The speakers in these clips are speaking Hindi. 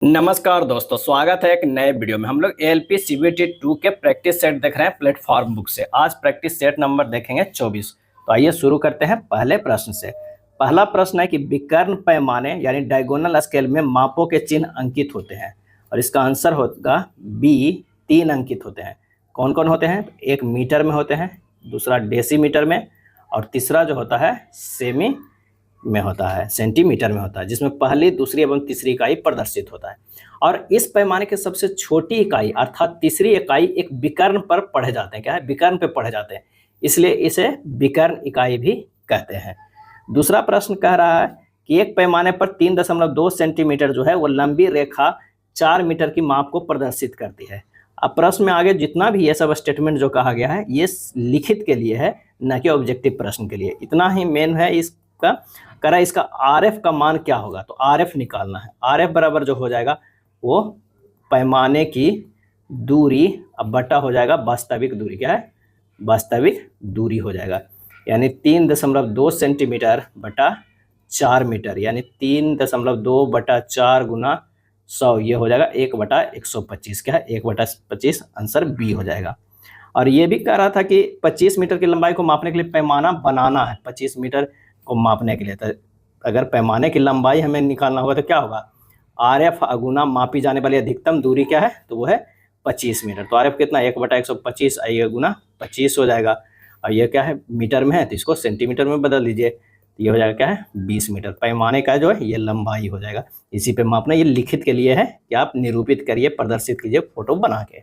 नमस्कार दोस्तों, स्वागत है एक नए वीडियो में। हम लोग एएलपी सीबीटी 2 के प्रैक्टिस सेट देख रहे हैं प्लेटफॉर्म बुक से। आज प्रैक्टिस सेट नंबर देखेंगे 24। तो आइए शुरू करते हैं पहले प्रश्न से। पहला प्रश्न है कि विकर्ण पैमाने यानी डायगोनल स्केल में मापों के चिन्ह अंकित होते हैं, और इसका आंसर होगा बी, 3 अंकित होते हैं। कौन कौन होते हैं? एक मीटर में होते हैं, दूसरा डेसीमीटर में, और तीसरा जो होता है सेमी में होता है, सेंटीमीटर में होता है, जिसमें पहली, दूसरी एवं तीसरी इकाई प्रदर्शित होता है। और इस पैमाने की सबसे छोटी इकाई अर्थात तीसरी इकाई एक विकर्ण पर पढ़े जाते हैं। क्या है? विकर्ण पे पढ़े जाते हैं, इसलिए इसे विकर्ण इकाई भी कहते हैं। दूसरा प्रश्न कह रहा है कि एक पैमाने पर 3.2 सेंटीमीटर जो है वो लंबी रेखा 4 मीटर की माप को प्रदर्शित करती है। अब प्रश्न में आगे जितना भी ये सब स्टेटमेंट जो कहा गया है ये लिखित के लिए है, न कि ऑब्जेक्टिव प्रश्न के लिए। इतना ही मेन है इसका। कह रहा है इसका आरएफ का मान क्या होगा, तो आरएफ निकालना है। आरएफ बराबर जो हो जाएगा वो पैमाने की दूरी अब बटा हो जाएगा वास्तविक दूरी। क्या है? वास्तविक दूरी हो जाएगा, यानी 3.2 सेंटीमीटर बटा 4 मीटर, यानी 3.2 बटा 4 गुना 100, ये हो जाएगा 1/125। क्या है? 1/25, आंसर बी हो जाएगा। और ये भी कह रहा था कि 25 मीटर की लंबाई को मापने के लिए पैमाना बनाना है। 25 मीटर को मापने के लिए तो अगर पैमाने की लंबाई हमें निकालना होगा तो क्या होगा? आरएफ अगुना मापी जाने वाली अधिकतम दूरी क्या है? तो वो है 25 मीटर। तो आरएफ कितना? 1/125, आइए गुना 25 हो जाएगा। और ये क्या है? मीटर में है तो इसको सेंटीमीटर में बदल दीजिए, तो ये हो जाएगा क्या है? 20 मीटर। पैमाने का जो है ये लंबाई हो जाएगा, इसी पे मापना। ये लिखित के लिए है कि आप निरूपित करिए, प्रदर्शित कीजिए फोटो बना के।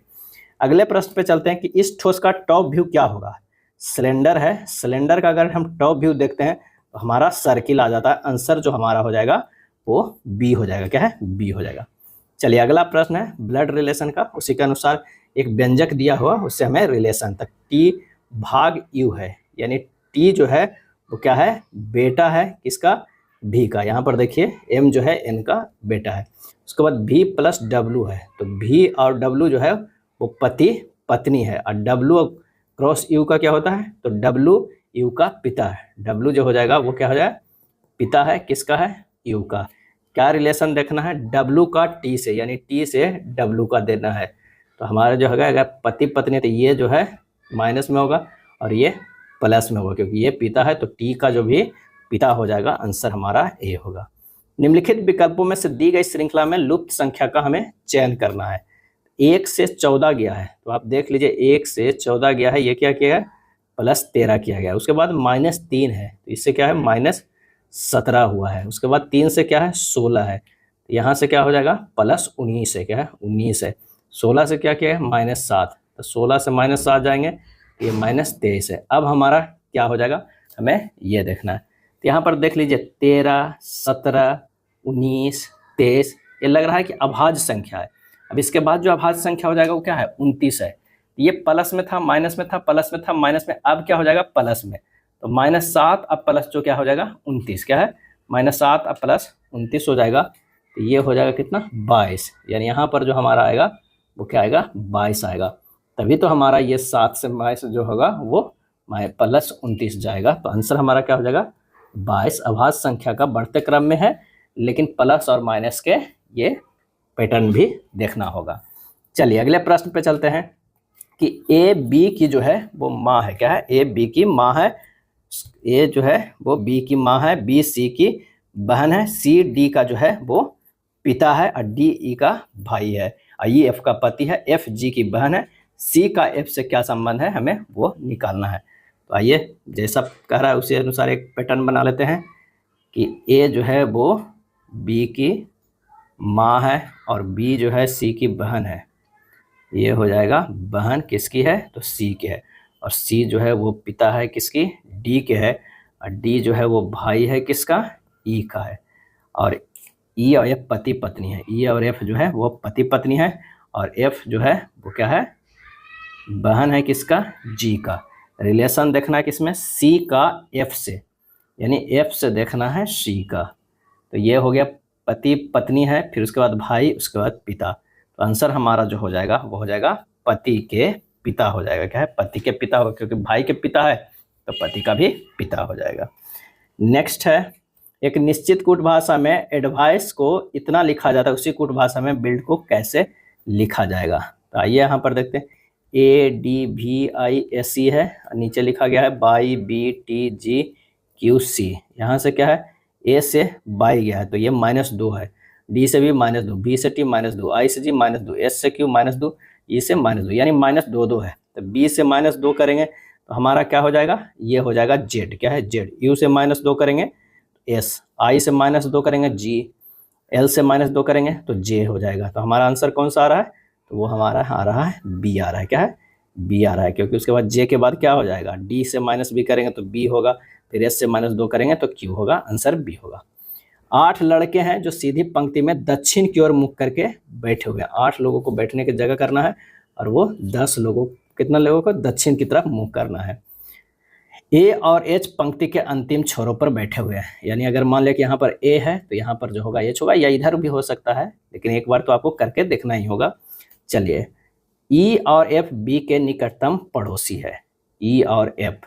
अगले प्रश्न पे चलते हैं कि इस ठोस का टॉप व्यू क्या होगा? सिलेंडर है। सिलेंडर का अगर हम टॉप व्यू देखते हैं तो हमारा सर्किल आ जाता है। आंसर जो हमारा हो जाएगा वो बी हो जाएगा। क्या है? बी हो जाएगा। चलिए अगला प्रश्न है ब्लड रिलेशन का। उसी के अनुसार एक व्यंजक दिया हुआ, उससे हमें रिलेशन तक टी भाग यू है, यानी टी जो है वो क्या है? बेटा है किसका? भी का। यहाँ पर देखिए एम जो है एन का बेटा है। उसके बाद भी प्लस डब्लू है, तो भी और डब्लू जो है वो पति पत्नी है, और डब्लू क्रॉस यू का क्या होता है? तो डब्लू यू का पिता है। डब्लू जो हो जाएगा वो क्या हो जाएगा? पिता है किसका है? यू का। क्या रिलेशन देखना है? डब्लू का टी से, यानी टी से डब्लू का देना है। तो हमारा जो होगा अगर पति पत्नी तो ये जो है माइनस में होगा और ये प्लस में होगा, क्योंकि ये पिता है तो टी का जो भी पिता हो जाएगा। आंसर हमारा ए होगा। निम्नलिखित विकल्पों में से दी गई श्रृंखला में लुप्त संख्या का हमें चयन करना है। 1 से 14 गया है, तो आप देख लीजिए 1 से 14 गया है, ये क्या किया है? +13 किया गया है। उसके बाद -3 है, तो इससे क्या है? -17 हुआ है। उसके बाद 3 से क्या है? 16 है, तो यहाँ से क्या हो जाएगा? +19 है। क्या है? 19 है। 16 से क्या किया है? -7, तो 16 से -7 जाएंगे तो ये -23 है। अब हमारा क्या हो जाएगा? हमें ये देखना है। तो यहाँ पर देख लीजिए 13, 17, 19, 23, ये लग रहा है कि अभाज्य संख्या है। अब इसके बाद जो अभाज्य संख्या हो जाएगा वो क्या है? 29 है। ये प्लस में था, माइनस में था, प्लस में था, माइनस में, अब क्या हो जाएगा? प्लस में। तो -7 अब प्लस जो क्या हो जाएगा? 29। क्या है? -7 अब प्लस 29 हो जाएगा, तो ये हो जाएगा कितना? 22। यानी यहाँ पर जो हमारा आएगा वो क्या आएगा? 22 आएगा। तभी तो हमारा ये 7 से 22 जो होगा वो +29 जाएगा। तो आंसर हमारा क्या हो जाएगा? 22 अभाज्य संख्या का बढ़ते क्रम में है, लेकिन प्लस और माइनस के ये पैटर्न भी देखना होगा। चलिए अगले प्रश्न पे चलते हैं कि ए बी की जो है वो माँ है। क्या है? ए बी की माँ है। ए जो है वो बी की माँ है, बी सी की बहन है, सी डी का जो है वो पिता है, और डी ई का भाई है, और ई एफ का पति है, एफ जी की बहन है, सी का एफ से क्या संबंध है हमें वो निकालना है। तो आइए जैसा कह रहा है उसी अनुसार एक पैटर्न बना लेते हैं कि ए जो है वो बी की माँ है और बी जो है सी की बहन है। ये हो जाएगा बहन किसकी है? तो सी की है। और सी जो है वो पिता है किसकी? डी के है। और डी जो है वो भाई है किसका? ई का है। और ई और एफ पति पत्नी है। ई और एफ जो है वो पति पत्नी है, और एफ जो है वो क्या है? बहन है किसका? जी का। रिलेशन देखना है किसमें? सी का एफ से, यानी एफ से देखना है सी का। तो ये हो गया पति पत्नी है, फिर उसके बाद भाई, उसके बाद पिता। तो आंसर हमारा जो हो जाएगा वो हो जाएगा पति के पिता हो जाएगा। क्या है? पति के पिता होगा, क्योंकि भाई के पिता है तो पति का भी पिता हो जाएगा। नेक्स्ट है एक निश्चित कूट भाषा में एडवाइस को इतना लिखा जाता है, उसी कूट भाषा में बिल्ड को कैसे लिखा जाएगा। तो आइए यहाँ पर देखते हैं, ADVISE है, नीचे लिखा गया है बाई BTGQC। यहाँ से क्या है, A से बाई गया है तो ये -2 है, D से भी -2, B से T -2, I से G -2, S से Q -2, E से -2, यानी -2 है। तो B से -2 करेंगे तो हमारा क्या हो जाएगा, ये हो जाएगा Z, क्या है Z। U से -2 करेंगे S, I से -2 करेंगे G, L से -2 करेंगे तो J हो जाएगा। तो हमारा आंसर कौन सा आ रहा है, तो वो हमारा आ रहा है B आ रहा है, क्या है B आ रहा है, क्योंकि उसके बाद J के बाद क्या हो जाएगा, D से -B करेंगे तो B होगा, फिर S से -2 करेंगे तो Q होगा, आंसर B होगा। 8 लड़के हैं जो सीधी पंक्ति में दक्षिण की ओर मुख करके बैठे हुए हैं। 8 लोगों को बैठने की जगह करना है और वो 10 लोगों, कितना लोगों को दक्षिण की तरफ मुख करना है। ए और एच पंक्ति के अंतिम छोरों पर बैठे हुए हैं, यानी अगर मान लिया कि यहाँ पर ए है तो यहाँ पर जो होगा एच होगा, या इधर भी हो सकता है, लेकिन एक बार तो आपको करके देखना ही होगा। चलिए, ई और एफ बी के निकटतम पड़ोसी है। ई और एफ,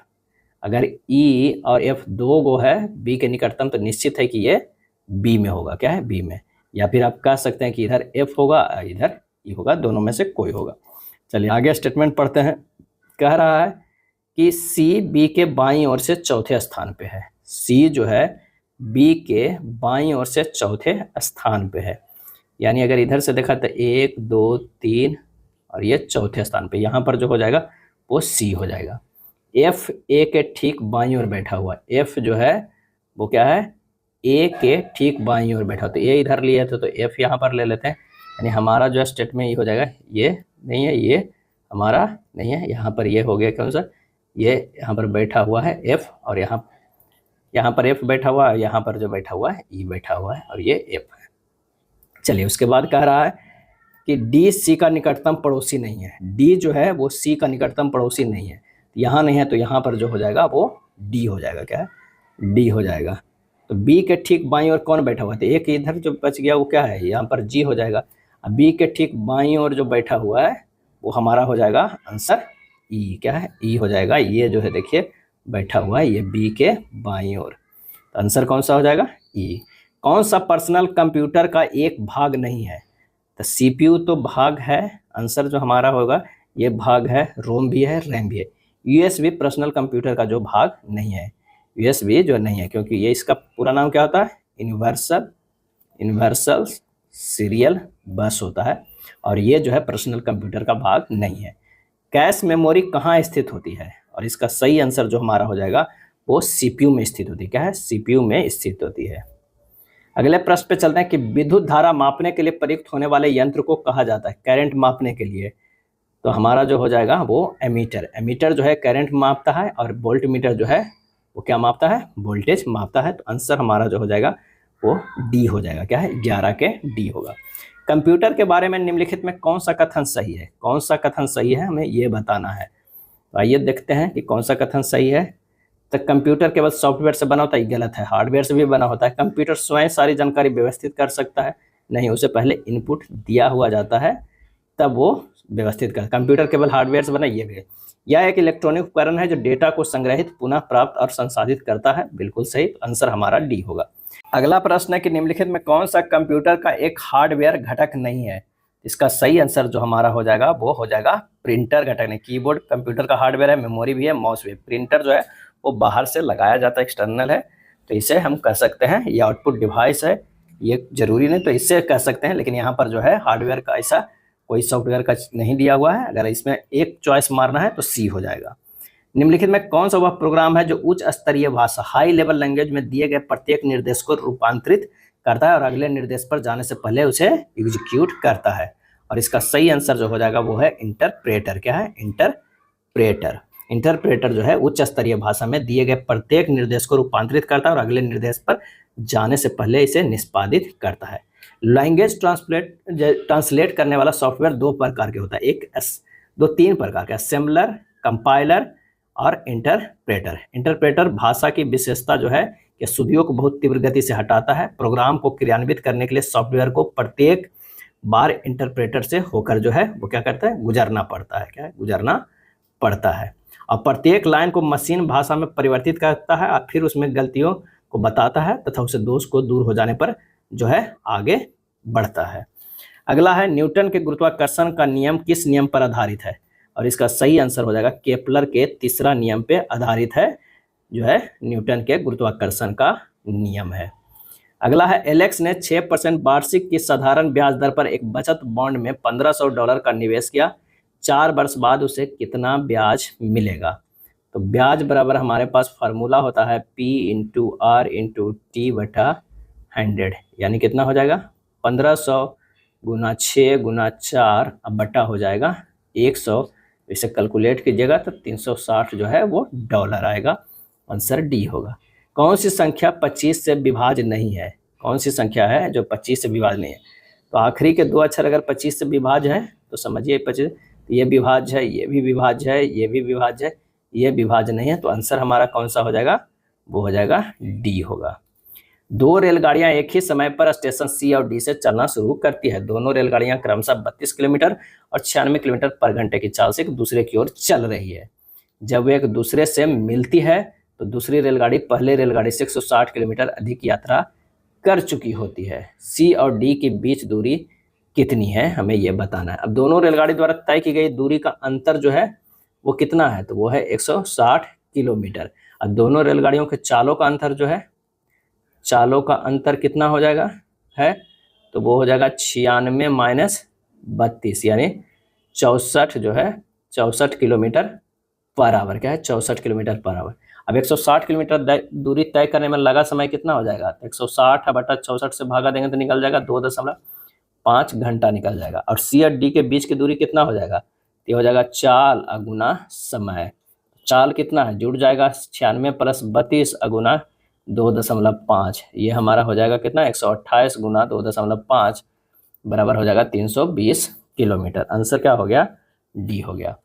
अगर ई और एफ दो गो है बी के निकटतम तो निश्चित है कि ये बी में होगा, क्या है बी में, या फिर आप कह सकते हैं कि इधर एफ होगा इधर ई होगा, दोनों में से कोई होगा। चलिए आगे स्टेटमेंट पढ़ते हैं। कह रहा है कि सी बी के बाईं ओर से चौथे स्थान पे है। सी जो है बी के बाईं ओर से चौथे स्थान पे है, यानी अगर इधर से देखा तो 1 2 3 और ये चौथे स्थान पे, यहाँ पर जो हो जाएगा वो सी हो जाएगा। एफ ए के ठीक बाईं ओर बैठा हुआ, एफ जो है वो क्या है ए के ठीक बाईं ओर बैठा, तो ए इधर लिए थे तो एफ यहाँ पर ले लेते हैं, यानी हमारा जो स्टेटमेंट ये हो जाएगा, ये नहीं है, ये हमारा नहीं है, यहाँ पर ये हो गया कौन सा, ये यहाँ पर बैठा हुआ है एफ, और यहाँ पर एफ बैठा हुआ है, यहाँ पर जो बैठा हुआ है ई बैठा हुआ है, और ये एफ है। चलिए उसके बाद कह रहा है कि डी सी का निकटतम पड़ोसी नहीं है। डी जो है वो सी का निकटतम पड़ोसी नहीं है, यहाँ नहीं है तो यहाँ पर जो हो जाएगा वो डी हो जाएगा, क्या है डी हो जाएगा। तो बी के ठीक बाईं ओर कौन बैठा हुआ था, एक इधर जो बच गया वो क्या है, यहाँ पर जी हो जाएगा। अब बी के ठीक बाईं ओर जो बैठा हुआ है वो हमारा हो जाएगा आंसर ई, क्या है ई हो जाएगा। ये जो है देखिए बैठा हुआ है ये बी के बाईं ओर, तो आंसर कौन सा हो जाएगा ई। कौन सा पर्सनल कंप्यूटर का एक भाग नहीं है, तो सीपीयू तो भाग है, आंसर जो हमारा होगा ये भाग है, रोम भी है, रैम भी है। यूएसबी पर्सनल कंप्यूटर का जो भाग नहीं है, यूएसबी जो नहीं है, क्योंकि ये इसका पूरा नाम क्या होता है, यूनिवर्सल सीरियल बस होता है, और ये जो है पर्सनल कंप्यूटर का भाग नहीं है। कैश मेमोरी कहाँ स्थित होती है, और इसका सही आंसर जो हमारा हो जाएगा वो सीपीयू में स्थित होती है, क्या है सीपीयू में स्थित होती है। अगले प्रश्न पे चलते हैं कि विद्युत धारा मापने के लिए प्रयुक्त होने वाले यंत्र को कहा जाता है, करंट मापने के लिए, तो हमारा जो हो जाएगा वो एमीटर। एमीटर जो है करंट मापता है, और वोल्ट मीटर जो है वो क्या मापता है, वोल्टेज मापता है। तो आंसर हमारा जो हो जाएगा वो डी हो जाएगा, क्या है 11 के डी होगा। कंप्यूटर के बारे में निम्नलिखित में कौन सा कथन सही है, कौन सा कथन सही है हमें ये बताना है। तो आइए देखते हैं कि कौन सा कथन सही है। तो कंप्यूटर केवल सॉफ्टवेयर से बना होता है, गलत है, हार्डवेयर से भी बना होता है। कंप्यूटर स्वयं सारी जानकारी व्यवस्थित कर सकता है, नहीं, उसे पहले इनपुट दिया हुआ जाता है तब वो व्यवस्थित कर। कंप्यूटर केवल हार्डवेयर से बना, ये भी है। यह एक इलेक्ट्रॉनिक उपकरण है जो डेटा को संग्रहित, पुनः प्राप्त और संसाधित करता है, बिल्कुल सही, तो आंसर हमारा डी होगा। अगला प्रश्न है कि निम्नलिखित में कौन सा कंप्यूटर का एक हार्डवेयर घटक नहीं है। इसका सही आंसर जो हमारा हो जाएगा वो हो जाएगा प्रिंटर घटक नहीं। कीबोर्ड कंप्यूटर का हार्डवेयर है, मेमोरी भी है, माउस भी है। प्रिंटर जो है वो बाहर से लगाया जाता है, एक्सटर्नल है, तो इसे हम कह सकते हैं ये आउटपुट डिवाइस है, ये जरूरी नहीं तो इससे कह सकते हैं, लेकिन यहाँ पर जो है हार्डवेयर का ऐसा कोई सॉफ्टवेयर का नहीं दिया हुआ है। अगर इसमें एक चॉइस मारना है तो सी हो जाएगा। निम्नलिखित में कौन सा वह प्रोग्राम है जो उच्च स्तरीय भाषा, हाई लेवल लैंग्वेज में दिए गए प्रत्येक निर्देश को रूपांतरित करता है और अगले निर्देश पर जाने से पहले उसे एग्जीक्यूट करता है, और इसका सही आंसर जो हो जाएगा वो है इंटरप्रेटर। क्या है इंटरप्रेटर। इंटरप्रेटर जो है उच्च स्तरीय भाषा में दिए गए प्रत्येक निर्देश को रूपांतरित करता है और अगले निर्देश पर जाने से पहले इसे निष्पादित करता है। लैंग्वेज ट्रांसलेट करने वाला सॉफ्टवेयर दो प्रकार के होता है, तीन प्रकार के, असेंबलर, कंपाइलर और इंटरप्रेटर। इंटरप्रेटर भाषा की विशेषता जो है कि सुधियों को बहुत तीव्र गति से हटाता है। प्रोग्राम को क्रियान्वित करने के लिए सॉफ्टवेयर को प्रत्येक बार इंटरप्रेटर से होकर जो है वो क्या करता है, गुजरना पड़ता है। क्या है, गुजरना पड़ता है, और प्रत्येक लाइन को मशीन भाषा में परिवर्तित करता है और फिर उसमें गलतियों को बताता है तथा उसे दोष को दूर हो जाने पर जो है आगे बढ़ता है। अगला है न्यूटन के गुरुत्वाकर्षण का नियम किस नियम पर आधारित है, और इसका सही आंसर हो जाएगा केपलर के तीसरा नियम पे आधारित है, जो है न्यूटन के गुरुत्वाकर्षण का नियम है। अगला है एलेक्स ने 6% वार्षिक की साधारण ब्याज दर पर एक बचत बॉन्ड में $1500 का निवेश किया, 4 वर्ष बाद उसे कितना ब्याज मिलेगा। तो ब्याज बराबर हमारे पास फार्मूला होता है P/R/T/100, यानी कितना हो जाएगा 1500 गुना 6 गुना 4 अब बटा हो जाएगा 100। इसे कैलकुलेट कीजिएगा तो 360 जो है वो डॉलर आएगा। आंसर डी होगा। कौन सी संख्या 25 से विभाज्य नहीं है, कौन सी संख्या है जो 25 से विभाज्य नहीं है। तो आखिरी के 2 अक्षर अगर 25 से विभाज्य है तो समझिए 25, ये विभाज्य है, ये भी विभाज्य है, ये भी विभाज्य है, ये विभाज्य नहीं है। तो आंसर हमारा कौन सा हो जाएगा, वो हो जाएगा डी होगा। 2 रेलगाड़ियां एक ही समय पर स्टेशन सी और डी से चलना शुरू करती है। दोनों रेलगाड़ियां क्रमशः 32 किलोमीटर और 96 किलोमीटर पर घंटे की चाल से एक दूसरे की ओर चल रही है। जब वे एक दूसरे से मिलती है तो दूसरी रेलगाड़ी पहले रेलगाड़ी से 160 किलोमीटर अधिक यात्रा कर चुकी होती है। सी और डी के बीच दूरी कितनी है, हमें यह बताना है। अब दोनों रेलगाड़ी द्वारा तय की गई दूरी का अंतर जो है वो कितना है, तो वो है 160 किलोमीटर। अब दोनों रेलगाड़ियों के चालों का अंतर जो है, चालों का अंतर कितना हो जाएगा है, तो वो हो जाएगा 96 माइनस 32 यानी 64 जो है 64 किलोमीटर पर आवर। क्या है 64 किलोमीटर पर आवर। अब 160 किलोमीटर दूरी तय करने में लगा समय कितना हो जाएगा, 160 बटा 64 से भागा देंगे तो निकल जाएगा 2.5 घंटा निकल जाएगा। और सी और डी के बीच की दूरी कितना हो जाएगा, ये हो जाएगा चाल अगुना समय। चाल कितना है, जुड़ जाएगा 96 प्लस 32 अगुना 2.5, ये हमारा हो जाएगा कितना 128 गुना 2.5 बराबर हो जाएगा 320 किलोमीटर। आंसर क्या हो गया, डी हो गया।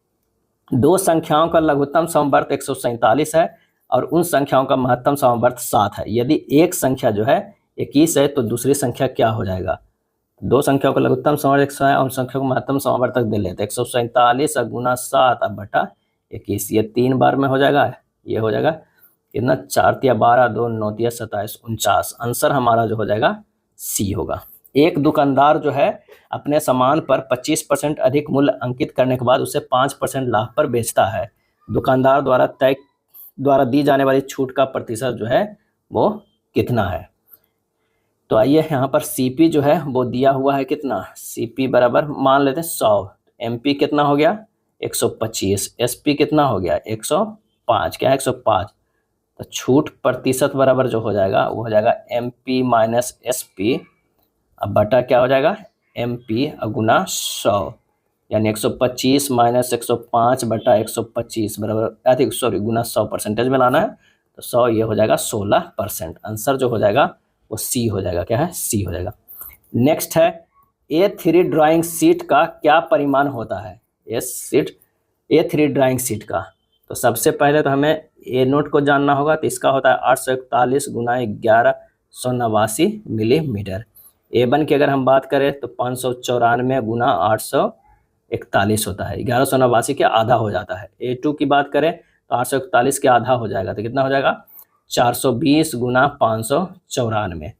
2 संख्याओं का लघुत्तम समवर्त 147 है और उन संख्याओं का महत्तम समवर्त 7 है। यदि एक संख्या जो है 21 है तो दूसरी संख्या क्या हो जाएगा। 2 संख्याओं का लघुत्तम समवर्त 100 है और उन संख्या को महत्तम समवर्तक दे लेते 147 गुना 7 बटा 21, ये 3 बार में हो जाएगा। ये हो जाएगा कितना 4 तिया 12 2 9 तिया 27 49। आंसर हमारा जो हो जाएगा सी होगा। एक दुकानदार जो है अपने सामान पर 25% अधिक मूल्य अंकित करने के बाद उसे 5% लाभ पर बेचता है। दुकानदार द्वारा दी जाने वाली छूट का प्रतिशत जो है वो कितना है। तो आइए यहाँ पर सीपी जो है वो दिया हुआ है कितना, सीपी बराबर मान लेते हैं 100, एमपी कितना हो गया 125, एसपी कितना हो गया 105, क्या है 105। तो छूट प्रतिशत बराबर जो हो जाएगा वो हो जाएगा एमपी माइनस एसपी, अब बटा क्या हो जाएगा एमपी गुना 100, यानी 125 माइनस 105 बटा 125 बराबर सॉरी गुना 100 परसेंटेज में लाना है तो 100 ये हो जाएगा 16%। आंसर जो हो जाएगा वो सी हो जाएगा, क्या है सी हो जाएगा। नेक्स्ट है A3 ड्राइंग शीट का क्या परिमाण होता है। A3 ड्राइंग शीट का, तो सबसे पहले तो हमें ए नोट को जानना होगा, तो इसका होता है 841 गुना 1189 मिलीमीटर। A1 की अगर हम बात करें तो 594 गुना 841 होता है, 1189 के आधा हो जाता है। A2 की बात करें तो 841 के आधा हो जाएगा, तो कितना हो जाएगा 420 गुना 594।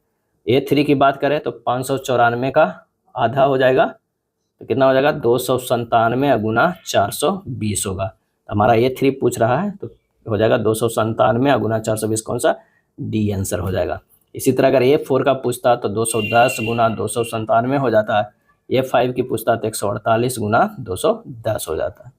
A3 की बात करें तो 594 का आधा हो जाएगा, तो कितना हो जाएगा 297 गुना 420 होगा। तो हमारा A3 पूछ रहा है तो हो जाएगा 297 गुना 420, कौन सा डी आंसर हो जाएगा। इसी तरह अगर A4 का पूछता तो 210 गुना 297 हो जाता है। A5 की पूछता तो 148 गुना 210 हो जाता है।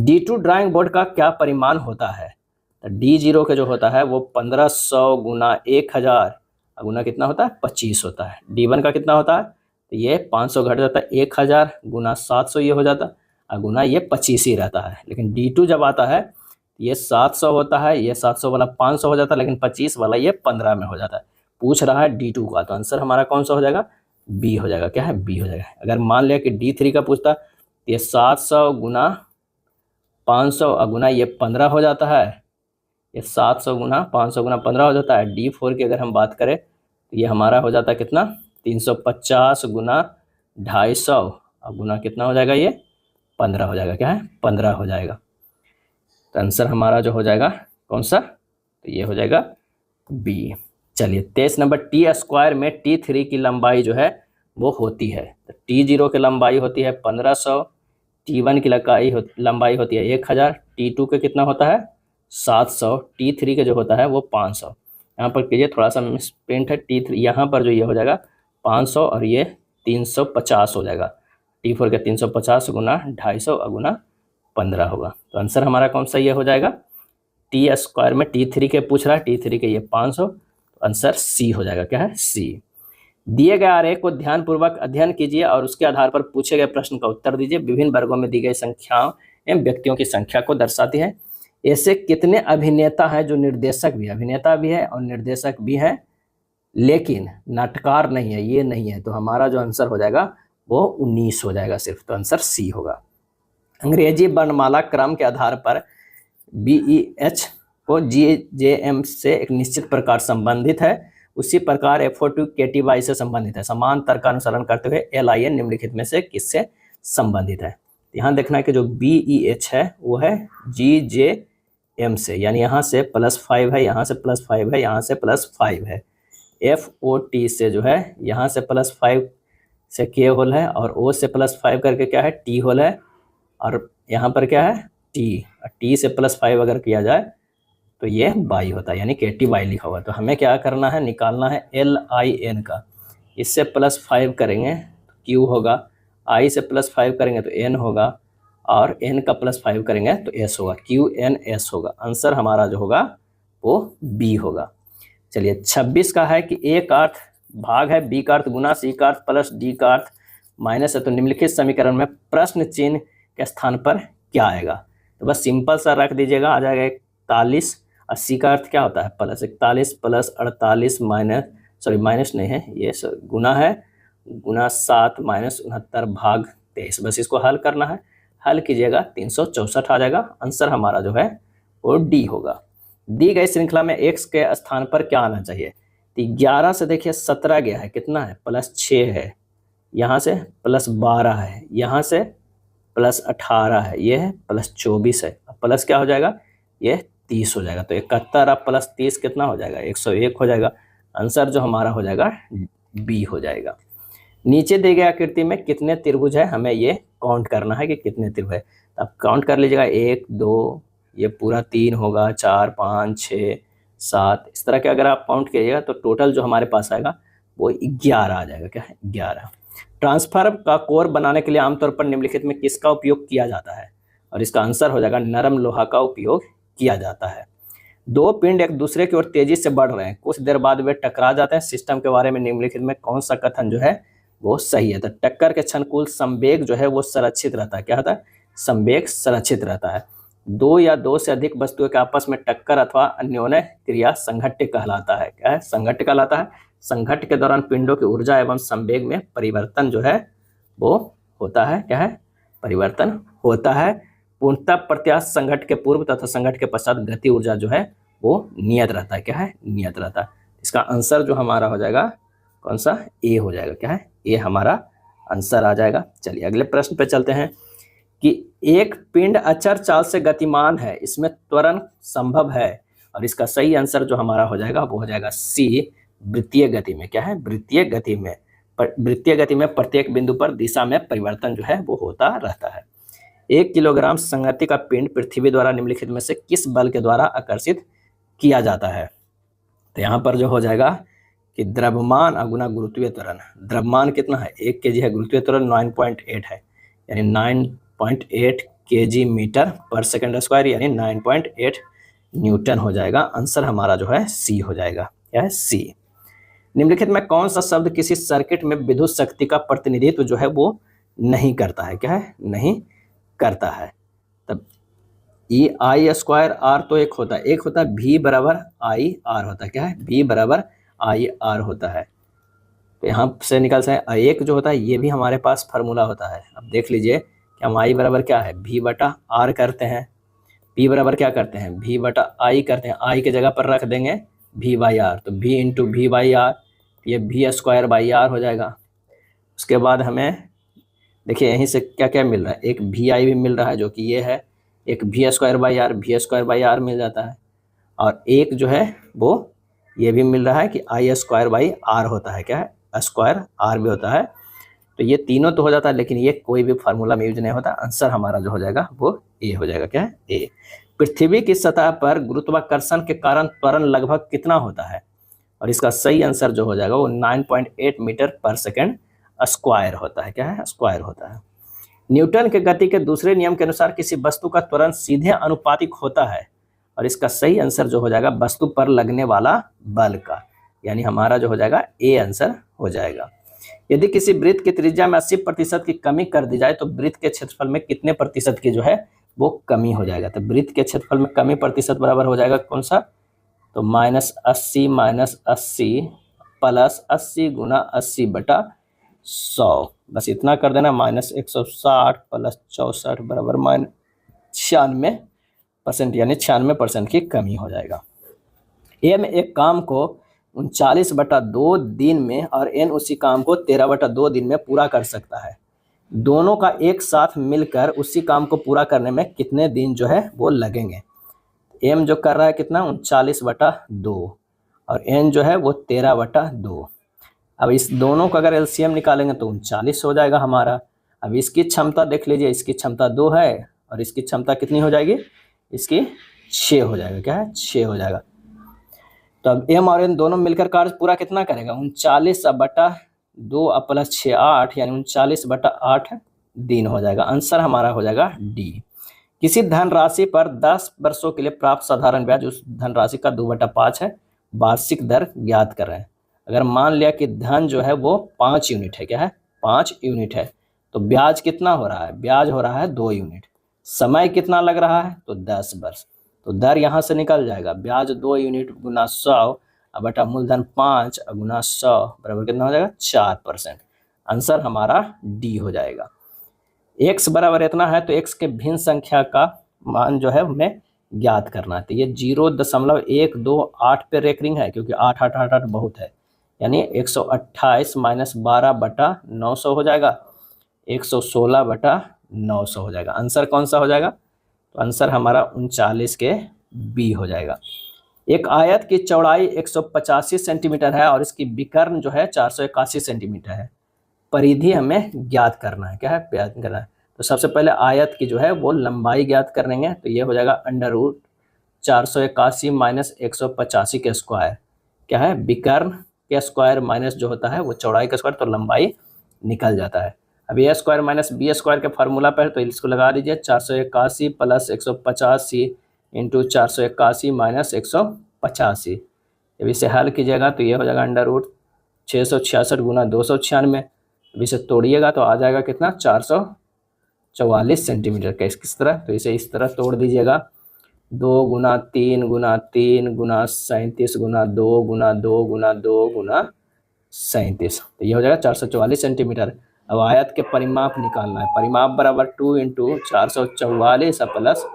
D2 ड्राइंग बोर्ड का क्या परिमाण होता है, तो D0 का जो होता है वो 1500 गुना 1000 गुना कितना होता है 25 होता है। D1 का कितना होता है, तो ये 500 घट जाता है 1000 गुना 700 ये हो जाता है, गुना ये 25 ही रहता है। लेकिन D2 जब आता है ये 700 होता है, ये 700 वाला 500 हो जाता है, लेकिन 25 वाला ये 15 में हो जाता है। पूछ रहा है D2 का, तो आंसर हमारा कौन सा हो जाएगा बी हो जाएगा, क्या है बी हो जाएगा। अगर मान लिया कि D3 का पूछता तो ये 700 गुना 500 गुना ये 15 हो जाता है, ये 700 गुना 500 गुना 15 हो जाता है। D4 की अगर हम बात करें तो ये हमारा हो जाता है कितना 350 गुना 250 गुना कितना हो जाएगा ये 15 हो जाएगा, क्या है 15 हो जाएगा। तो आंसर हमारा जो हो जाएगा कौन सा, तो ये हो जाएगा बी। चलिए 23 नंबर, टी स्क्वायर में T3 की लंबाई जो है वो होती है, तो T0 की लंबाई होती है 1500, T1 की लंबाई होती है 1000, T2 के कितना होता है 700, T3 के जो होता है वो 500। यहाँ पर कीजिए थोड़ा सा मिसप्रिंट है, T3 यहाँ पर जो ये हो जाएगा 500 और ये 350 हो जाएगा। T4 के 350 गुना 250 गुना 15 होगा। तो आंसर हमारा कौन सा ये हो जाएगा, टी स्क्वायर में T3 के पूछ रहा है, T3 के ये 500, तो आंसर सी हो जाएगा। क्या है, सी। दिए गए आरेख को ध्यानपूर्वक अध्ययन कीजिए और उसके आधार पर पूछे गए प्रश्न का उत्तर दीजिए। विभिन्न वर्गों में दी गई संख्याओं एवं व्यक्तियों की संख्या को दर्शाती है। ऐसे कितने अभिनेता हैं जो निर्देशक भी, अभिनेता भी है और निर्देशक भी है, लेकिन नाटककार नहीं है, ये नहीं है। तो हमारा जो आंसर हो जाएगा वो 19 हो जाएगा सिर्फ, तो आंसर सी होगा। अंग्रेजी वर्णमाला क्रम के आधार पर BEH को GJM से एक निश्चित प्रकार संबंधित है, उसी प्रकार FO2 KTY से संबंधित है। समान तर्क का अनुसरण करते हुए LIN निम्नलिखित में से किससे संबंधित है। यहाँ देखना है कि जो BEH है वो है GJM से, यानी यहाँ से +5 है, यहाँ से +5 है, यहाँ से +5 है। FOT से जो है यहाँ से +5 से K होल है और O से +5 करके क्या है T होल है, और यहाँ पर क्या है T से +5 अगर किया जाए तो ये बाई होता है, यानी KTY लिखा हुआ। तो हमें क्या करना है, निकालना है LIN का। इससे +5 करेंगे तो Q होगा, I से +5 करेंगे तो N होगा, और N का +5 करेंगे तो S होगा, QNS होगा। आंसर हमारा जो होगा वो B होगा। चलिए 26 का है कि A का अर्थ भाग है, B का अर्थ गुना, C का अर्थ प्लस, D का अर्थ माइनस है। तो निम्नलिखित समीकरण में प्रश्न चिन्ह के स्थान पर क्या आएगा। तो बस सिंपल सा रख दीजिएगा, आ जाएगा 41। 80 का अर्थ क्या होता है +41 + 48 माइनस नहीं है ये गुना है, गुना 7 - 69 भाग 23। बस इसको हल करना है, हल कीजिएगा 364 आ जाएगा। आंसर हमारा जो है वो D होगा। दी गई श्रृंखला में x के स्थान पर क्या आना चाहिए। तो 11 से देखिए 17 गया है, कितना है +6 है, यहाँ से +12 है, यहाँ से +18 है, ये है +24 है, प्लस क्या हो जाएगा ये 30 हो जाएगा। तो 71 अब +30 कितना हो जाएगा 101 हो जाएगा। आंसर जो हमारा हो जाएगा B हो जाएगा। नीचे दी गई आकृति में कितने त्रिभुज है, हमें ये काउंट करना है कि कितने त्रिभुज है। अब काउंट कर लीजिएगा 1 2, ये पूरा 3 होगा, 4 5 6 7, इस तरह के अगर आप काउंट कीजिएगा तो टोटल जो हमारे पास आएगा वो 11 आ जाएगा। क्या है 11। ट्रांसफार्मर का कोर बनाने के लिए आमतौर पर निम्नलिखित में किसका उपयोग किया जाता है, और इसका आंसर हो जाएगा नरम लोहा का उपयोग किया जाता है। दो पिंड एक दूसरे की ओर तेजी से बढ़ रहे हैं, कुछ देर बाद वे टकरा जाते हैं। सिस्टम के बारे में निम्नलिखित में कौन सा कथन जो है वो सही है। तो टक्कर के क्षण कुल संवेग जो है वो संरक्षित रहता है। क्या होता है, संवेग संरक्षित रहता है। दो या दो से अधिक वस्तुओं के आपस में टक्कर अथवा अन्योन्य क्रिया संघट्ट कहलाता है। क्या है, संघट्ट कहलाता है। संघट्ट के दौरान पिंडों की ऊर्जा एवं संवेग में परिवर्तन जो है वो होता है। क्या है, परिवर्तन होता है। पूर्णतः प्रत्यास्थ संघट्ट के पूर्व तथा संघट्ट के पश्चात गति ऊर्जा जो है वो नियत रहता है। क्या है, नियत रहता है। इसका आंसर जो हमारा हो जाएगा कौन सा, ए हो जाएगा। क्या है, ए हमारा आंसर आ जाएगा। चलिए अगले प्रश्न पे चलते हैं कि एक पिंड अचर चाल से गतिमान है, इसमें त्वरण संभव है, और इसका सही आंसर जो हमारा हो जाएगा वो हो जाएगा सी, वृत्तीय गति में। क्या है, वृत्तीय गति में। वृत्तीय गति में प्रत्येक बिंदु पर दिशा में परिवर्तन जो है वो होता रहता है। 1 किलोग्राम संगति का पिंड पृथ्वी द्वारा निम्नलिखित में से किस बल के द्वारा आकर्षित किया जाता है। तो यहाँ पर जो हो जाएगा कि द्रव्यमान अगुना गुरुत्वीय त्वरण। द्रव्यमान कितना है 1 kg है, गुरुत्वीय त्वरण 9.8 है, यानी 9.8 kg मीटर पर सेकंड स्क्वायर, यानी 9.8 न्यूटन हो जाएगा। आंसर हमारा जो है सी हो जाएगा। क्या है, सी। निम्नलिखित में कौन सा शब्द किसी सर्किट में विद्युत शक्ति का प्रतिनिधित्व जो है वो नहीं करता है। क्या है, नहीं करता है। तब EI²R तो एक होता है, V = IR होता है। क्या है, V = IR होता है। तो यहाँ से निकल सकते हैं एक जो होता है ये भी हमारे पास फार्मूला होता है। अब देख लीजिए कि हम I बराबर क्या है V/R करते हैं, P बराबर क्या करते हैं V/I करते हैं। I की जगह पर रख देंगे V/R, तो V × V/R, ये V² हो जाएगा। उसके बाद हमें देखिए यहीं से क्या क्या मिल रहा है, एक VI भी मिल रहा है जो कि ये है, एक V² R मिल जाता है, और एक जो है वो ये भी मिल रहा है कि आई स्क्वायर बाई आर होता है, क्या है स्क्वायर आर भी होता है। तो ये तीनों तो हो जाता है, लेकिन ये कोई भी फार्मूला में यूज नहीं होता। आंसर हमारा जो हो जाएगा वो ए हो जाएगा, क्या है ए। पृथ्वी की सतह पर गुरुत्वाकर्षण के कारण त्वरण लगभग कितना होता है, और इसका सही आंसर जो हो जाएगा वो 9.8 मीटर पर सेकेंड स्क्वायर होता है, क्या है स्क्वायर होता है। न्यूटन के गति के दूसरे नियम के अनुसार किसी वस्तु का त्वरण सीधे अनुपातिक होता है, और इसका सही आंसर जो हो जाएगा वस्तु पर लगने वाला बल का, यानी हमारा जो हो जाएगा ए आंसर हो जाएगा। यदि किसी वृत्त की त्रिज्या में 80% की कमी कर दी जाए तो वृत्त के क्षेत्रफल में कितने प्रतिशत की जो है वो कमी हो जाएगा। तो वृत्त के क्षेत्रफल में कमी प्रतिशत बराबर हो जाएगा कौन सा, तो -80 -80 प्लस 80 गुना 80 बटा 100, बस इतना कर देना। -160 प्लस 64 बराबर -96%, यानी 96% की कमी हो जाएगा। एम एक काम को 39/2 दिन में और एन उसी काम को 13/2 दिन में पूरा कर सकता है। दोनों का एक साथ मिलकर उसी काम को पूरा करने में कितने दिन जो है वो लगेंगे। एम जो कर रहा है कितना 39/2 और एन जो है वो 13/2। अब इस दोनों का अगर एलसीएम निकालेंगे तो 39 हो जाएगा हमारा। अब इसकी क्षमता देख लीजिए, इसकी क्षमता 2 है और इसकी क्षमता कितनी हो जाएगी, इसकी 6 हो जाएगा, क्या है 6 हो जाएगा। तो अब एम और एन दोनों मिलकर कार्य पूरा कितना करेगा, 39/2 प्लस 6 8, यानी 39/8 दिन हो जाएगा। आंसर हमारा हो जाएगा डी। किसी धनराशि पर 10 वर्षों के लिए प्राप्त साधारण ब्याज उस धनराशि का 2/5 है। वार्षिक दर ज्ञात कर रहे हैं। अगर मान लिया कि धन जो है वो 5 यूनिट है, क्या है 5 यूनिट है, तो ब्याज कितना हो रहा है, ब्याज हो रहा है 2 यूनिट। समय कितना लग रहा है, तो 10 वर्ष। तो दर यहाँ से निकल जाएगा, ब्याज 2 यूनिट गुना 100 बटा मूलधन 5 गुना 100 बराबर कितना हो जाएगा 4%। आंसर हमारा डी हो जाएगा। x बराबर इतना है तो x के भिन्न संख्या का मान जो है हमें ज्ञात करना है। तो ये 0.128 पे रेकरिंग है, क्योंकि 8 8 8 8 बहुत है, यानी 128 माइनस 12/900 हो जाएगा, 116/900 हो जाएगा। आंसर कौन सा हो जाएगा, तो आंसर हमारा 39 के बी हो जाएगा। एक आयत की चौड़ाई 185 सेंटीमीटर है और इसकी विकर्ण जो है 481 सेंटीमीटर है। परिधि हमें ज्ञात करना है, क्या है ज्ञात करना है। तो सबसे पहले आयत की जो है वो लंबाई ज्ञात करेंगे, तो ये हो जाएगा √481 माइनस 185 के स्क्वायर, क्या है विकर्ण के स्क्वायर माइनस जो होता है वो चौड़ाई का स्क्वायर, तो लंबाई निकल जाता है। अब ए स्क्वायर माइनस बी स्क्वायर के फार्मूला पर, तो इसको लगा दीजिए 481 प्लस 185 इंटू 481 माइनस 185। जब इसे हल कीजिएगा तो ये हो जाएगा √666 गुना 296। अब इसे तोड़िएगा तो आ जाएगा कितना 444 सेंटीमीटर का। किस तरह, तो इसे इस तरह तोड़ दीजिएगा, 2 गुना 3 गुना 3 गुना 37 गुना 2 गुना 2 गुना 2 गुना 37, तो ये हो जाएगा 444 सेंटीमीटर। अब आयत के परिमाप निकालना है, परिमाप बराबर 2 इंटू 444 प्लस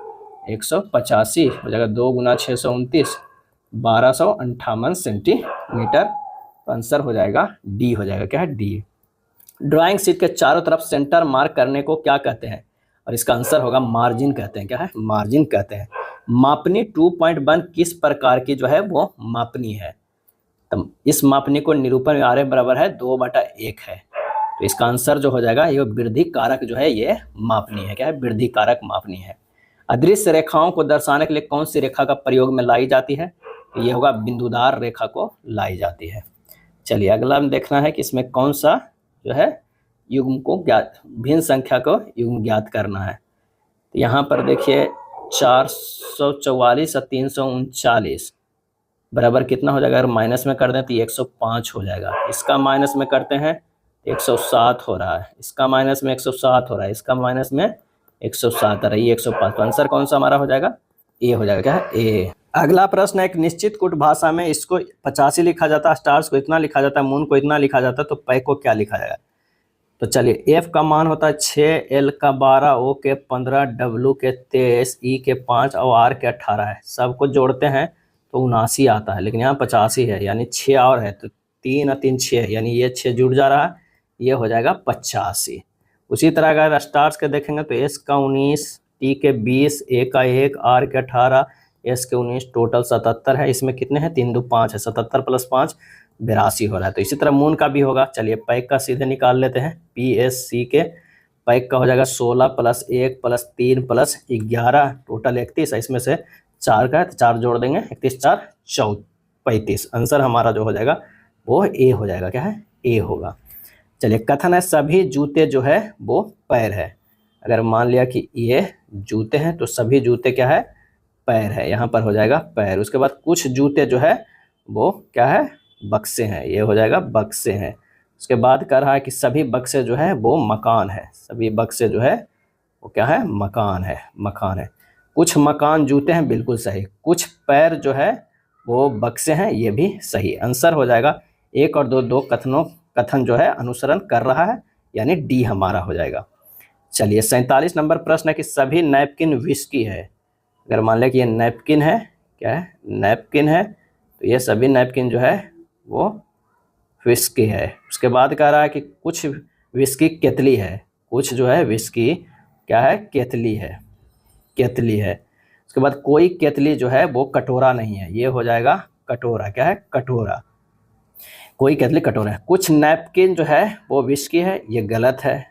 185 हो जाएगा 2 गुना 629 1258 सेंटीमीटर। तो आंसर हो जाएगा डी हो जाएगा, क्या है डी। ड्राइंग शीट के चारों तरफ सेंटर मार्क करने को क्या कहते हैं, और इसका आंसर होगा मार्जिन कहते हैं, क्या है मार्जिन कहते हैं। मापनी 2.1 किस प्रकार की जो है वो मापनी है, तो इस मापनी को निरूपण में आर बराबर है 2/1 है। तो इसका आंसर जो हो जाएगा ये वृद्धि कारक जो है ये मापनी है, क्या है वृद्धि कारक मापनी है। अदृश्य रेखाओं को दर्शाने के लिए कौन सी रेखा का प्रयोग में लाई जाती है, तो ये होगा बिंदुदार रेखा को लाई जाती है। चलिए अगला हम देखना है कि इसमें कौन सा जो है युग्म को ज्ञात, भिन्न संख्या को युग्म ज्ञात करना है। तो यहाँ पर देखिए 444 और 339 बराबर कितना हो जाएगा, अगर माइनस में कर दें तो 105 हो जाएगा। इसका माइनस में करते हैं 107 हो रहा है, इसका माइनस में 107 हो रहा है, इसका माइनस में 107 आ रही है 105। तो आंसर कौन सा हमारा हो जाएगा, ए हो जाएगा, क्या है ए। अगला प्रश्न है, एक निश्चित कूट भाषा में इसको 85 लिखा जाता है, स्टार्स को इतना लिखा जाता है, मून को इतना लिखा जाता है, तो पै को क्या लिखा जाएगा। तो चलिए एफ का मान होता है 6, एल का 12, ओ के 15, डब्ल्यू के 23, ई के 5 और आर के 18 है। सबको जोड़ते हैं तो 79 आता है, लेकिन यहाँ 85 है, यानी 6 और है, तो 3 और 3 6 है, यानी ये 6 जुड़ जा रहा है, ये हो जाएगा 85। उसी तरह अगर स्टार्स के देखेंगे तो एस का 19, टी के 20, ए का 1, आर के 18, एस के 19, टोटल 77 है। इसमें कितने हैं, 3 2 5 है, 77 + 5 82 हो रहा है। तो इसी तरह मून का भी होगा। चलिए पैक का सीधे निकाल लेते हैं। PSC के पैक का हो जाएगा 16 + 1 + 3 + 11, टोटल 31 है। इसमें से 4 का है तो 4 जोड़ देंगे, 31 4 35। आंसर हमारा जो हो जाएगा वो ए हो जाएगा। क्या है, ए होगा। चलिए कथन है सभी जूते जो है वो पैर है। अगर मान लिया कि ये जूते हैं तो सभी जूते क्या है, पैर है। यहाँ पर हो जाएगा पैर। उसके बाद कुछ जूते जो है वो क्या है, बक्से हैं। ये हो जाएगा बक्से हैं। उसके बाद कह रहा है कि सभी बक्से जो है वो मकान है। सभी बक्से जो है वो क्या है, मकान है, मकान है। कुछ मकान जूते हैं, बिल्कुल सही। कुछ पैर जो है वो बक्से हैं, ये भी सही। आंसर हो जाएगा 1 और 2 दो कथन जो है अनुसरण कर रहा है, यानी डी हमारा हो जाएगा। चलिए 47 नंबर प्रश्न है कि सभी नैपकिन विस्की है। अगर मान लें कि ये नैपकिन है, क्या है, नैपकिन है, तो ये सभी नैपकिन जो है वो विस्की है। उसके बाद कह रहा है कि कुछ विस्की केतली है। कुछ जो है विस्की क्या है, केतली है, केतली है। उसके बाद कोई केतली जो है वो कटोरा नहीं है। ये हो जाएगा कटोरा। क्या है, कटोरा। कोई केतली कटोरा है। कुछ नैपकिन जो है वो विस्की है, ये गलत है।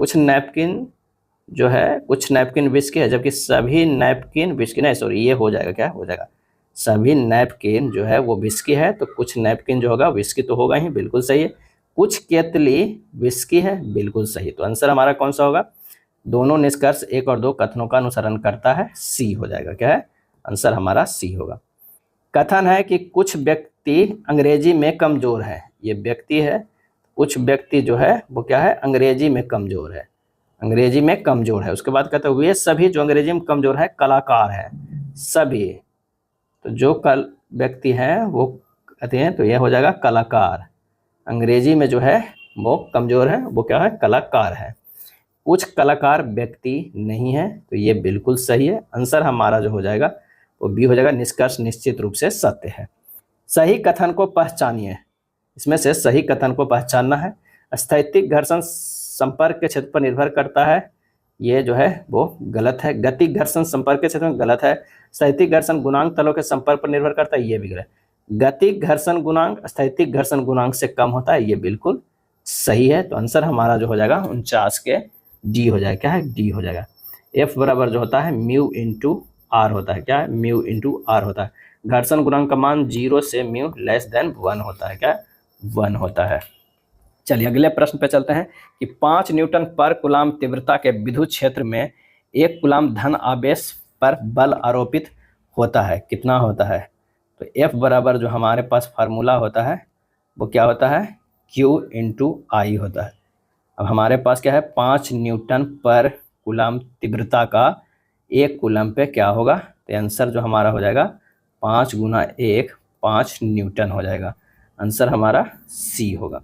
कुछ नैपकिन जो है, कुछ नैपकिन विस्की है, जबकि सभी नैपकिन विस्की नहीं, सॉरी, ये हो जाएगा, क्या हो जाएगा, सभी नैपकिन जो है वो विस्की है, तो कुछ नैपकिन जो होगा विस्की तो होगा ही, बिल्कुल सही है। कुछ केतली विस्की है, बिल्कुल सही। तो आंसर हमारा कौन सा होगा, दोनों निष्कर्ष 1 और 2 कथनों का अनुसरण करता है, सी हो जाएगा। क्या है, आंसर हमारा सी होगा। कथन है कि कुछ व्यक्ति अंग्रेजी में कमजोर है। ये व्यक्ति है, कुछ व्यक्ति जो है वो क्या है, अंग्रेजी में कमजोर है, अंग्रेजी में कमजोर है। उसके बाद कहते हैं वे सभी जो अंग्रेजी में कमजोर है कलाकार है। सभी, तो जो कल व्यक्ति हैं वो कहते हैं, तो यह हो जाएगा कलाकार। अंग्रेजी में जो है वो कमजोर है, वो क्या है, कलाकार है। कुछ कलाकार व्यक्ति नहीं है, तो ये बिल्कुल सही है। आंसर हमारा जो हो जाएगा वो बी हो जाएगा। निष्कर्ष निश्चित रूप से सत्य है। सही कथन को पहचानिए। इसमें से सही कथन को पहचानना है। स्थैतिक घर्षण संपर्क के क्षेत्र पर निर्भर करता है, ये जो है वो गलत है। गति घर्षण संपर्क के क्षेत्र में गलत है। स्थैतिक घर्षण गुणांक तलों के संपर्क पर निर्भर करता है, ये भी गलत है। गति घर्षण गुणांक स्थैतिक घर्षण गुणांक से कम होता है, ये बिल्कुल सही है। तो आंसर हमारा जो हो जाएगा 49 के डी हो जाएगा। क्या है, डी हो जाएगा। एफ बराबर जो होता है म्यू इंटू आर होता है। क्या है, म्यू इंटू आर होता है। घर्षण गुणांक का मान 0 से म्यू लेस देन 1 होता है। क्या, 1 होता है। चलिए अगले प्रश्न पे चलते हैं कि 5 न्यूटन पर कूलाम तीव्रता के विद्युत क्षेत्र में 1 कूलाम धन आवेश पर बल आरोपित होता है, कितना होता है। तो F बराबर जो हमारे पास फार्मूला होता है वो क्या होता है, Q इंटू आई होता है। अब हमारे पास क्या है, 5 न्यूटन पर कूलाम तीव्रता का 1 कूलाम पे क्या होगा, तो आंसर जो हमारा हो जाएगा 5 गुना 1 5 न्यूटन हो जाएगा। आंसर हमारा सी होगा।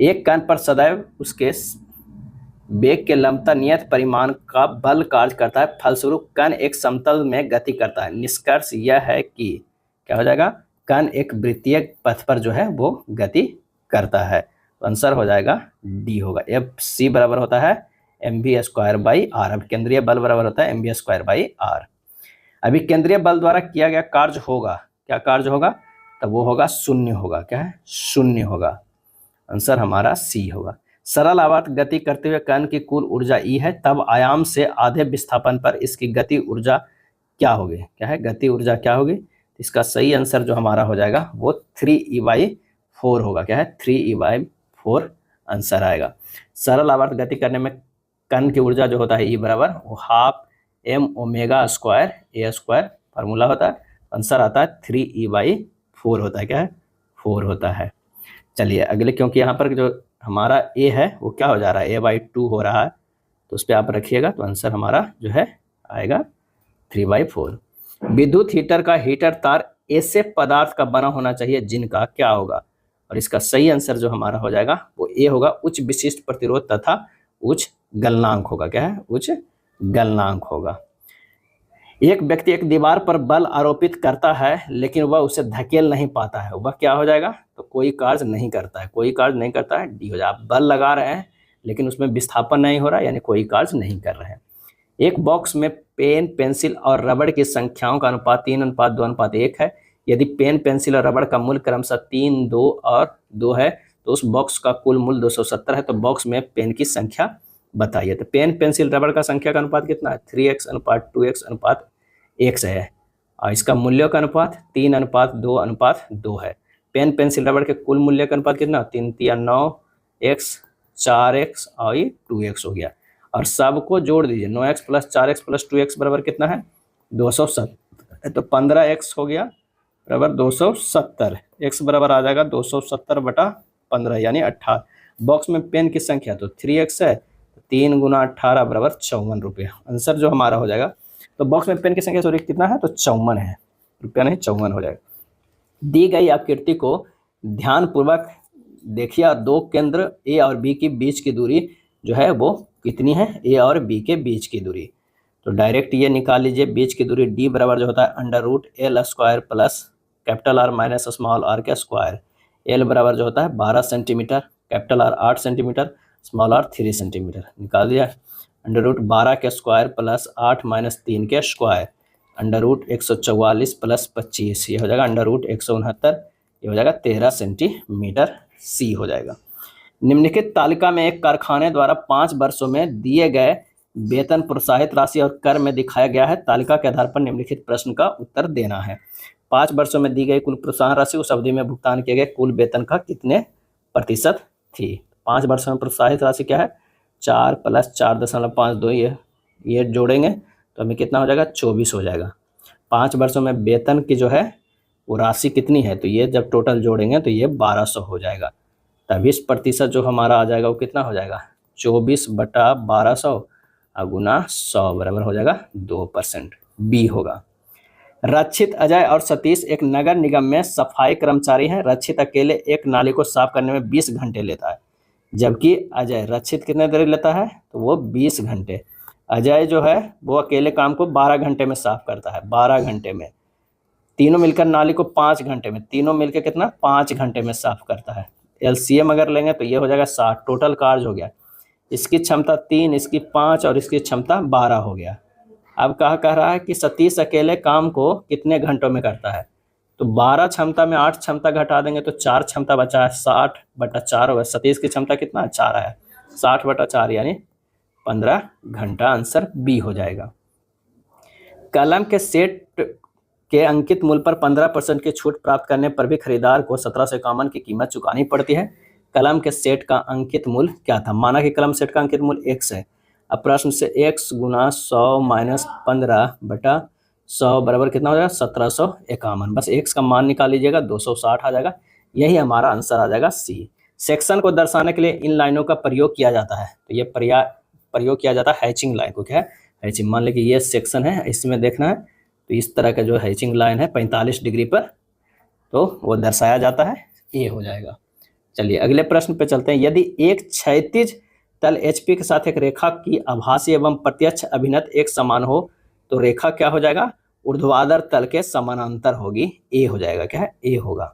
एक कण पर सदैव उसके वेग के लंबता नियत परिमाण का बल कार्य करता है, फलस्वरूप कण एक समतल में गति करता है। निष्कर्ष यह है कि क्या हो जाएगा, कण एक वृत्तीय पथ पर जो है वो गति करता है। तो आंसर हो जाएगा डी होगा। एफ सी बराबर होता है mv²/r। अब केंद्रीय बल बराबर होता है mv²/r। अभी केंद्रीय बल द्वारा किया गया कार्य होगा, क्या कार्य होगा, तब वो होगा 0 होगा। क्या है, 0 होगा। आंसर हमारा सी होगा। सरल आवर्त गति करते हुए कण की कुल ऊर्जा ई है, तब आयाम से आधे विस्थापन पर इसकी गति ऊर्जा क्या होगी। क्या है, गति ऊर्जा क्या होगी। इसका सही आंसर जो हमारा हो जाएगा वो 3e/4 होगा। क्या है, 3e/4 आंसर आएगा। सरल आवर्त गति करने में कण की ऊर्जा जो होता है ई बराबर वो 12 m ओमेगा² फार्मूला होता है। आंसर आता है 3e/4 होता है। क्या है, 4 होता है। चलिए अगले, क्योंकि यहाँ पर जो हमारा ए है वो क्या हो जा रहा है, a/2 हो रहा है, तो उस पर आप रखिएगा, तो आंसर हमारा जो है आएगा 3/4। विद्युत हीटर का हीटर तार ऐसे पदार्थ का बना होना चाहिए जिनका क्या होगा, और इसका सही आंसर जो हमारा हो जाएगा वो ए होगा। उच्च विशिष्ट प्रतिरोध तथा उच्च गलनांक होगा। क्या है, उच्च गलनांक होगा। एक व्यक्ति एक दीवार पर बल आरोपित करता है लेकिन वह उसे धकेल नहीं पाता है, वह क्या हो जाएगा, तो कोई कार्य नहीं करता है। कोई कार्य नहीं करता है, डी हो जाएगा। आप बल लगा रहे हैं लेकिन उसमें विस्थापन नहीं हो रहा है, यानी कोई कार्य नहीं कर रहे हैं। एक बॉक्स में पेन, पेंसिल और रबड़ की संख्याओं का अनुपात 3:2:1 है। यदि पेन, पेंसिल और रबड़ का मूल्य क्रमशः 3, 2 और 2 है तो उस बॉक्स का कुल मूल्य 270 है। तो बॉक्स में पेन की संख्या बताइए। तो पेन, पेंसिल, रबड़ का संख्या का अनुपात कितना है? 3x/2x/1 है। और इसका मूल्यों का अनुपात 3:2:2 है। पेन, पेंसिल, रबड़ के कुल मूल्य का अनुपात कितना? 3 × 9x, 4x और ये 2x हो गया। और सबको जोड़ दीजिए। 9x + 4x + 2x बराबर कितना है? 270। तो 15x हो गया बराबर 270। x बराबर आ जाएगा 270/15 यानी 18। बॉक्स में पेन की संख्या तो 3x है, 3 × 18 बराबर 54 रुपये। आंसर जो हमारा हो जाएगा, तो बॉक्स में पेन की संख्या सॉरी कितना है? तो 54 है, रुपया नहीं 54 हो जाएगा। दी गई आकृति को ध्यानपूर्वक देखिए और दो केंद्र ए और बी के बीच की दूरी जो है वो कितनी है? ए और बी के बीच की दूरी। तो डायरेक्ट ये निकाल लीजिए, बीच की दूरी डी बराबर जो होता है √L² plus capital R minus small r का स्क्वायर। एल बराबर जो होता है 12 centimetre, capital R 8 centimetre, small r 3 centimetre. निकाल दिया। √12 के स्क्वायर प्लस 8 - 3 के स्क्वायर, √144 प्लस 25, ये हो जाएगा √169, ये हो जाएगा 13 सेंटीमीटर। सी हो जाएगा। निम्नलिखित तालिका में एक कारखाने द्वारा 5 वर्षों में दिए गए वेतन, प्रोत्साहित राशि और कर में दिखाया गया है। तालिका के आधार पर निम्नलिखित प्रश्न का उत्तर देना है। 5 वर्षों में दी गई कुल प्रोत्साहन राशि उस अवधि में भुगतान किए गए कुल वेतन का कितने प्रतिशत थी? 5 वर्षों में प्रोत्साहित राशि क्या है? 4 + 4.52, ये जोड़ेंगे तो हमें कितना हो जाएगा? 24 हो जाएगा। 5 वर्षों में वेतन की जो है वो राशि कितनी है? तो ये जब टोटल जोड़ेंगे तो ये 1200 हो जाएगा। तब 20% जो हमारा आ जाएगा वो कितना हो जाएगा? 24/1200 गुना 100 बराबर हो जाएगा 2%। बी होगा। रक्षित, अजय और सतीश एक नगर निगम में सफाई कर्मचारी हैं। रक्षित अकेले एक नाली को साफ करने में 20 घंटे लेता है, जबकि अजय, रक्षित कितने देर लेता है? तो वो 20 घंटे। अजय जो है वो अकेले काम को 12 घंटे में साफ करता है, 12 घंटे में। तीनों मिलकर नाली को 5 घंटे में, तीनों मिलकर कितना? 5 घंटे में साफ करता है। एलसीएम अगर लेंगे तो ये हो जाएगा 60। टोटल कार्य हो गया, इसकी क्षमता 3, इसकी 5 और इसकी क्षमता 12 हो गया। अब कह रहा है कि सतीश अकेले काम को कितने घंटों में करता है? तो 12 क्षमता में 8 क्षमता घटा देंगे तो 4 क्षमता बचा है, 60/4 होगा। सतीश की क्षमता कितना है? 4 है, 60/4 यानी 15 घंटा। आंसर बी हो जाएगा। कलम के सेट के अंकित मूल्य पर 15% की छूट प्राप्त करने पर भी खरीदार को 1751 की कीमत चुकानी पड़ती है। कलम के सेट का अंकित मूल्य क्या था? माना कि कलम सेट का अंकित मूल्य x है। अब प्रश्न से x × 100 - 15/100 बराबर कितना हो जाएगा? 1751। बस x का मान निकाल लीजिएगा, 260 आ जाएगा। यही हमारा आंसर आ जाएगा सी। सेक्शन को दर्शाने के लिए इन लाइनों का प्रयोग किया जाता है। तो ये प्रयोग किया जाता है हैचिंग लाइन को। क्या है? हैचिंग। मान लीजिए ये सेक्शन है, इसमें देखना है तो इस तरह का जो हैचिंग लाइन है 45 डिग्री पर, तो वो दर्शाया जाता है। ये हो जाएगा। चलिए अगले प्रश्न पे चलते हैं। यदि एक क्षैतिज तल HP के साथ एक रेखा की आभासी एवं प्रत्यक्ष अभिनत एक समान हो तो रेखा क्या हो जाएगा? ऊर्ध्वाधर तल के समानांतर होगी। ए हो जाएगा। क्या है? ए होगा।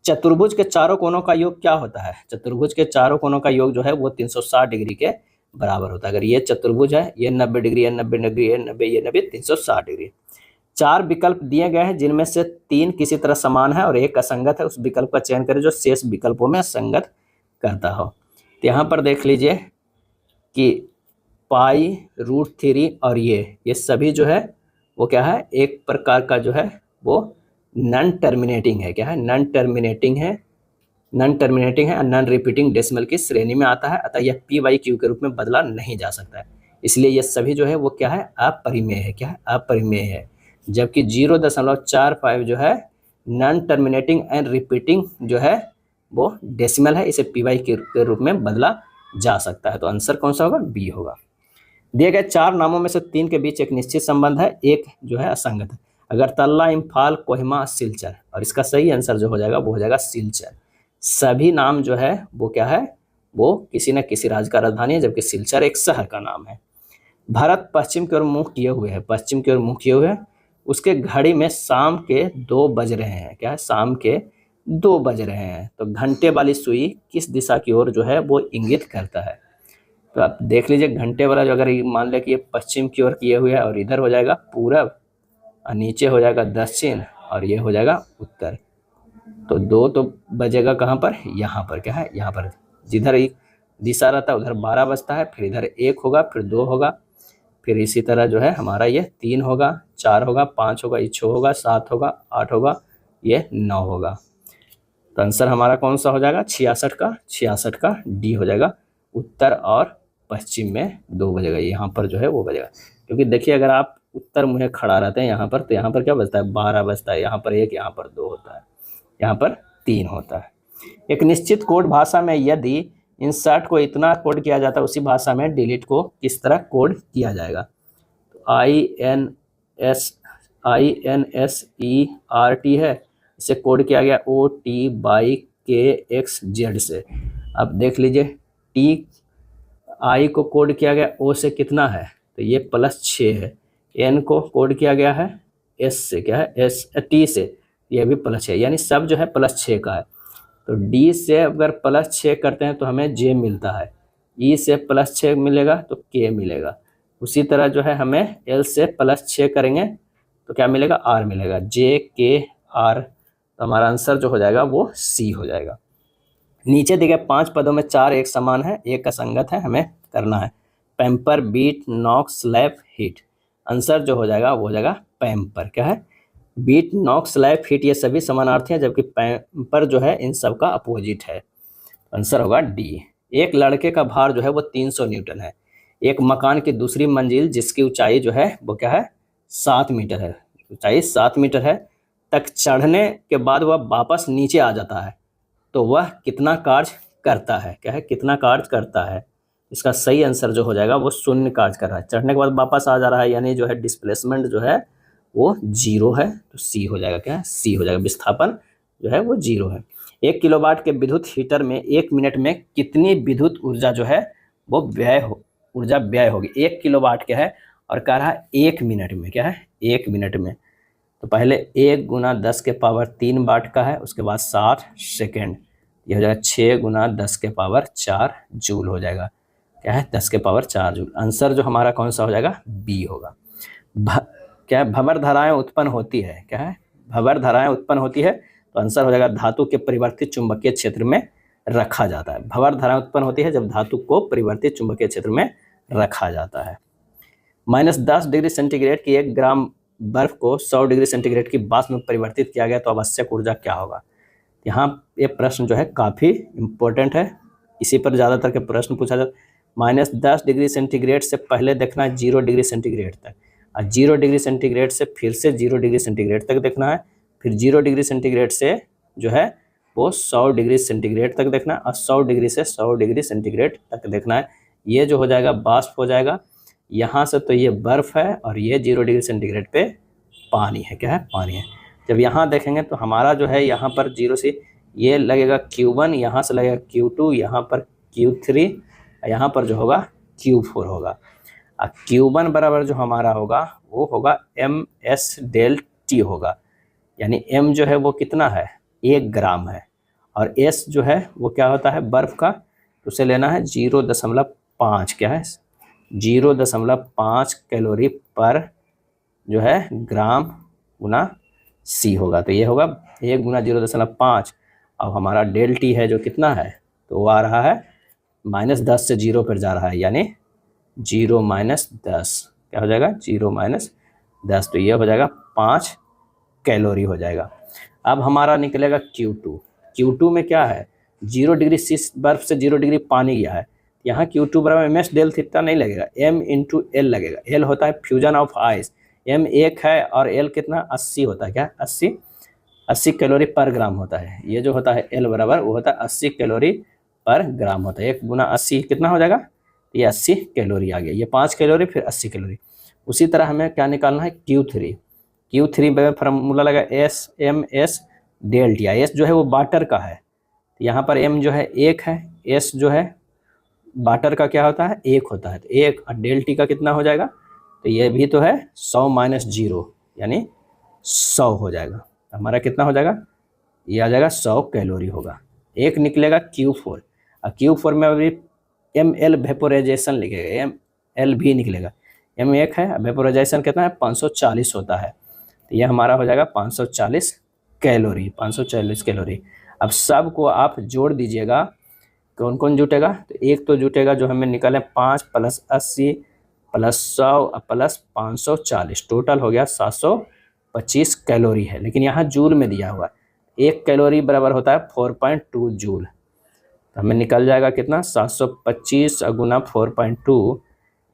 चतुर्भुज के चारों कोनों का योग क्या होता है? चतुर्भुज के चारों कोनों का योग जो है वो 360 डिग्री के बराबर होता है। अगर ये चतुर्भुज है, ये 90 डिग्री, ये 90 डिग्री, ये 90, ये 90, 360 डिग्री। 4 विकल्प दिए गए हैं जिनमें से 3 किसी तरह समान है और एक असंगत है। उस विकल्प का चयन करें जो शेष विकल्पों में संगत करता हो। तो यहाँ पर देख लीजिए कि पाई, √3 और ये सभी जो है वो क्या है? एक प्रकार का जो है वो नॉन टर्मिनेटिंग है। क्या है? नॉन टर्मिनेटिंग है, नॉन रिपीटिंग डेसिमल की श्रेणी में आता है। अतः यह p/q के रूप में बदला नहीं जा सकता है। इसलिए ये सभी जो है वो क्या है? अपरिमेय है। क्या है? अपरिमेय है। जबकि 0.45 जो है नॉन टर्मिनेटिंग एंड रिपीटिंग जो है वो डेसिमल है, इसे p/q के रूप में बदला जा सकता है। तो आंसर कौन सा होगा? बी होगा। दिए गए 4 नामों में से 3 के बीच एक निश्चित संबंध है, एक जो है असंगत है। अगरतला, इम्फाल, कोहिमा, सिलचर। और इसका सही आंसर जो हो जाएगा वो हो जाएगा सिलचर। सभी नाम जो है वो क्या है? वो किसी न किसी राज्य का राजधानी है, जबकि सिलचर एक शहर का नाम है। भारत पश्चिम की ओर मुंह किए हुए है, पश्चिम की ओर मुंह किए हुए है। उसके घड़ी में शाम के 2 बज रहे हैं। क्या है? शाम के 2 बज रहे हैं। तो घंटे वाली सुई किस दिशा की ओर जो है वो इंगित करता है? तो आप देख लीजिए घंटे वाला जो अगर मान लें कि ये पश्चिम की ओर किए हुए है और इधर हो जाएगा पूरब और नीचे हो जाएगा दक्षिण और ये हो जाएगा उत्तर। तो 2 तो बजेगा कहाँ पर, यहाँ पर, क्या है यहाँ पर, जिधर एक दिशा रहता है उधर 12 बजता है, फिर इधर 1 होगा, फिर 2 होगा, फिर इसी तरह जो है हमारा ये 3 होगा, 4 होगा, 5 होगा, ये 6 होगा, 7 होगा, 8 होगा, ये 9 होगा। तो आंसर हमारा कौन सा हो जाएगा, 66 का डी हो जाएगा। उत्तर और पश्चिम में 2 बजेगा, यहाँ पर जो है वो बजेगा। क्योंकि देखिए अगर आप उत्तर मुँहे खड़ा रहते हैं यहाँ पर, तो यहाँ पर क्या बजता है, 12 बजता है, यहाँ पर 1, यहाँ पर 2 होता है, यहाँ पर 3 होता है। एक निश्चित कोड भाषा में यदि इंसर्ट को इतना कोड किया जाता है, उसी भाषा में डिलीट को किस तरह कोड किया जाएगा। तो INSERT है, इसे कोड किया गया OT/KXZ से। अब देख लीजिए I को कोड किया गया O से कितना है, तो ये +6 है। N को कोड किया गया है S से, क्या है T से, ये भी +6, यानी सब जो है +6 का है। तो D से अगर +6 करते हैं तो हमें J मिलता है, E से +6 मिलेगा तो K मिलेगा। उसी तरह जो है हमें L से +6 करेंगे तो क्या मिलेगा, R मिलेगा, JKR। तो हमारा आंसर जो हो जाएगा वो C हो जाएगा। नीचे दिए गए 5 पदों में 4 एक समान है, एक का संगत है, हमें करना है। Pamper, beat, knock, slap, hit. Answer जो हो जाएगा वो हो जाएगा पैम्पर। क्या है, बीट, नॉक, स्लैप, हिट ये सभी समानार्थी हैं, जबकि पैम्पर जो है इन सब का अपोजिट है। आंसर होगा डी। एक लड़के का भार जो है वो 300 न्यूटन है। एक मकान की दूसरी मंजिल जिसकी ऊंचाई जो है वो क्या है, 7 मीटर है, ऊंचाई 7 मीटर है, तक चढ़ने के बाद वह वापस नीचे आ जाता है, तो वह कितना कार्य करता है। क्या है, कितना कार्य करता है। इसका सही आंसर जो हो जाएगा वो 0 कार्य कर रहा है, चढ़ने के बाद वापस आ जा रहा है, यानी जो है डिस्प्लेसमेंट जो है वो 0 है, तो सी हो जाएगा। क्या है, सी हो जाएगा, विस्थापन जो है वो 0 है। 1 किलोवाट के विद्युत हीटर में 1 मिनट में कितनी विद्युत ऊर्जा जो है वो ऊर्जा व्यय होगी। 1 किलोवाट क्या है और कह रहा है 1 मिनट में, क्या है 1 मिनट में। तो पहले 1 × 10⁻³ वाट का है, उसके बाद 60 सेकेंड, ये हो जाएगा 6 × 10⁻⁴ जूल हो जाएगा। क्या है, 10⁻⁴ जूल। आंसर जो हमारा कौन सा हो जाएगा, बी होगा। क्या है, भंवर धाराएं उत्पन्न होती है। क्या है, भंवर धाराएं उत्पन्न होती है, तो आंसर हो जाएगा धातु के परिवर्तित चुंबकीय क्षेत्र में रखा जाता है। भंवर धाराएं उत्पन्न होती है जब धातु को परिवर्तित चुंबकीय क्षेत्र में रखा जाता है। -10 डिग्री सेंटीग्रेड की 1 ग्राम बर्फ को 100 डिग्री सेंटीग्रेड की वाष्प में परिवर्तित किया गया तो आवश्यक ऊर्जा क्या होगा। यहाँ ये प्रश्न जो है काफ़ी इम्पोर्टेंट है, इसी पर ज़्यादातर के प्रश्न पूछा जाता है। -10 डिग्री सेंटीग्रेड से पहले देखना है 0 डिग्री सेंटीग्रेड तक, और 0 डिग्री सेंटीग्रेड से फिर से 0 डिग्री सेंटीग्रेड तक देखना है, फिर 0 डिग्री सेंटीग्रेड से जो है वो 100 डिग्री सेंटीग्रेड तक देखना है, और 100 डिग्री से 100 डिग्री सेंटीग्रेड तक देखना है। ये जो हो जाएगा वाष्प हो जाएगा। यहाँ से तो ये बर्फ़ है और ये 0 डिग्री सेंटीग्रेड पे पानी है। क्या है, पानी है। जब यहाँ देखेंगे तो हमारा जो है यहाँ पर 0 से ये लगेगा Q1, यहाँ से लगेगा Q2, यहाँ पर Q3, यहाँ पर जो होगा Q4 होगा। और Q1 बराबर जो हमारा होगा वो होगा MS∆T होगा, यानी M जो है वो कितना है, 1 ग्राम है, और S जो है वो क्या होता है बर्फ़ का, तो उसे लेना है 0.5। क्या है, 0.5 कैलोरी पर जो है ग्राम गुना C होगा। तो ये होगा 1 × 0.5। अब हमारा ∆T है जो कितना है, तो वो आ रहा है -10 से 0 पर जा रहा है, यानी 0 - 10। क्या हो जाएगा, 0 - 10, तो ये हो जाएगा 5 कैलोरी हो जाएगा। अब हमारा निकलेगा Q2। Q2 में क्या है, 0 डिग्री C बर्फ से 0 डिग्री पानी गया है, यहाँ Q2 बराबर MS∆θ नहीं लगेगा, M × L लगेगा। L होता है फ्यूजन ऑफ आइस, M 1 है और L कितना 80 होता है। क्या 80 कैलोरी पर ग्राम होता है। ये जो होता है L बराबर वो होता है 80 कैलोरी पर ग्राम होता है। 1 × 80 कितना हो जाएगा, ये 80 कैलोरी आ गया, ये 5 कैलोरी फिर 80 कैलोरी। उसी तरह हमें क्या निकालना है, Q3 में फार्मूला लगा MS∆T। S जो है वो वाटर का है, यहाँ पर M जो है 1 है, S जो है वाटर का क्या होता है 1 होता है, तो 1 और ∆T का कितना हो जाएगा, तो ये भी तो है 100 - 0 यानी 100 हो जाएगा। हमारा कितना हो जाएगा, ये आ जाएगा 100 कैलोरी होगा। एक निकलेगा Q4, और Q4 में अभी ml वेपोराइजेशन लिखेगा, ml भी निकलेगा। m एक है, वेपोराइजेशन कितना है 540 होता है, तो ये हमारा हो जाएगा 540 कैलोरी, 540 कैलोरी। अब सब को आप जोड़ दीजिएगा, कौन कौन जुटेगा, तो एक तो जुटेगा जो हमें निकले 5 + 80 + 100 + 540, टोटल हो गया 725 कैलोरी है, लेकिन यहाँ जूल में दिया हुआ। 1 कैलोरी बराबर होता है 4.2 जूल, तो हमें निकल जाएगा कितना 725 गुना 4.2,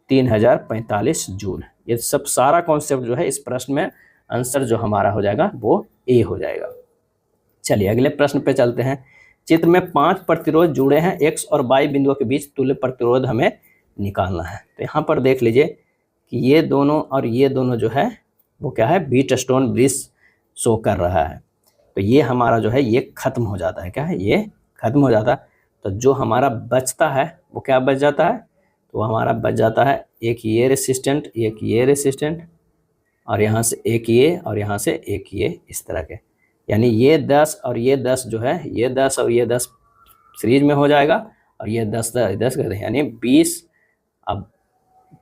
3045 जूल। ये सब सारा कॉन्सेप्ट जो है इस प्रश्न में आंसर जो हमारा हो जाएगा वो ए हो जाएगा। चलिए अगले प्रश्न पे चलते हैं। चित्र में 5 प्रतिरोध जुड़े हैं, एक्स और वाई बिंदुओं के बीच तुल्य प्रतिरोध हमें निकालना है। तो यहाँ पर देख लीजिए कि ये दोनों और ये दोनों जो है वो क्या है, व्हीटस्टोन ब्रिज शो कर रहा है। तो ये हमारा जो है ये खत्म हो जाता है, क्या है, ये खत्म हो जाता है। तो जो हमारा बचता है वो क्या बच जाता है, तो हमारा बच जाता है एक ये रेसिस्टेंट, एक ये रेसिस्टेंट, और यहाँ से एक ये और यहाँ से एक ये, इस तरह के। यानी ये 10 और ये 10 जो है, ये 10 और ये 10 सीरीज में हो जाएगा, और ये 10 10 करते हैं, यानी 20, अब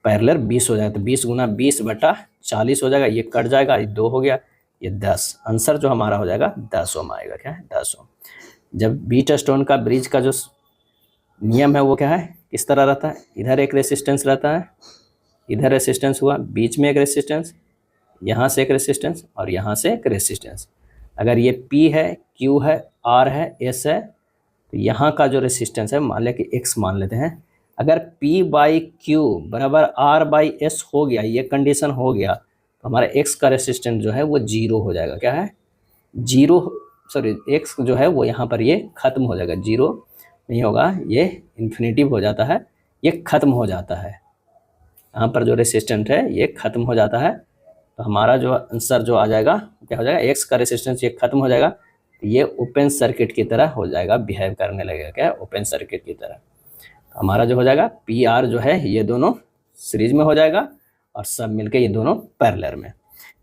पैरेलल 20 हो जाएगा, तो 20 गुना 20/40 हो जाएगा, ये कट जाएगा, ये 2 हो गया, ये 10। आंसर जो हमारा हो जाएगा 10 ओम आएगा, क्या है 10 ओम। जब व्हीटस्टोन का ब्रिज का जो नियम है वो क्या है, किस तरह रहता है, इधर एक रेसिस्टेंस रहता है, इधर रेसिस्टेंस हुआ, बीच में एक रेसिस्टेंस, यहाँ से एक रेसिस्टेंस और यहाँ से एक रेसिस्टेंस। अगर ये P है, Q है, R है, S है, तो यहाँ का जो रेसिस्टेंस है मान लें कि X मान लेते हैं। अगर P/Q बराबर R/S हो गया, ये कंडीशन हो गया, तो हमारा X का रेसिस्टेंस जो है वो 0 हो जाएगा, क्या है 0, सॉरी X जो है वो यहाँ पर ये खत्म हो जाएगा, 0 नहीं होगा, ये इन्फिनिटिव हो जाता है, ये खत्म हो जाता है। यहाँ पर जो रेसिस्टेंट है ये खत्म हो जाता है, तो हमारा जो आंसर जो आ जाएगा क्या हो जाएगा, एक्स का रेसिस्टेंस ये खत्म हो जाएगा, ये ओपन सर्किट की तरह हो जाएगा, बिहेव करने लगेगा, क्या ओपन सर्किट की तरह। तो हमारा जो हो जाएगा पी आर जो है ये दोनों सीरीज में हो जाएगा और सब मिलके ये दोनों पैरेलल में।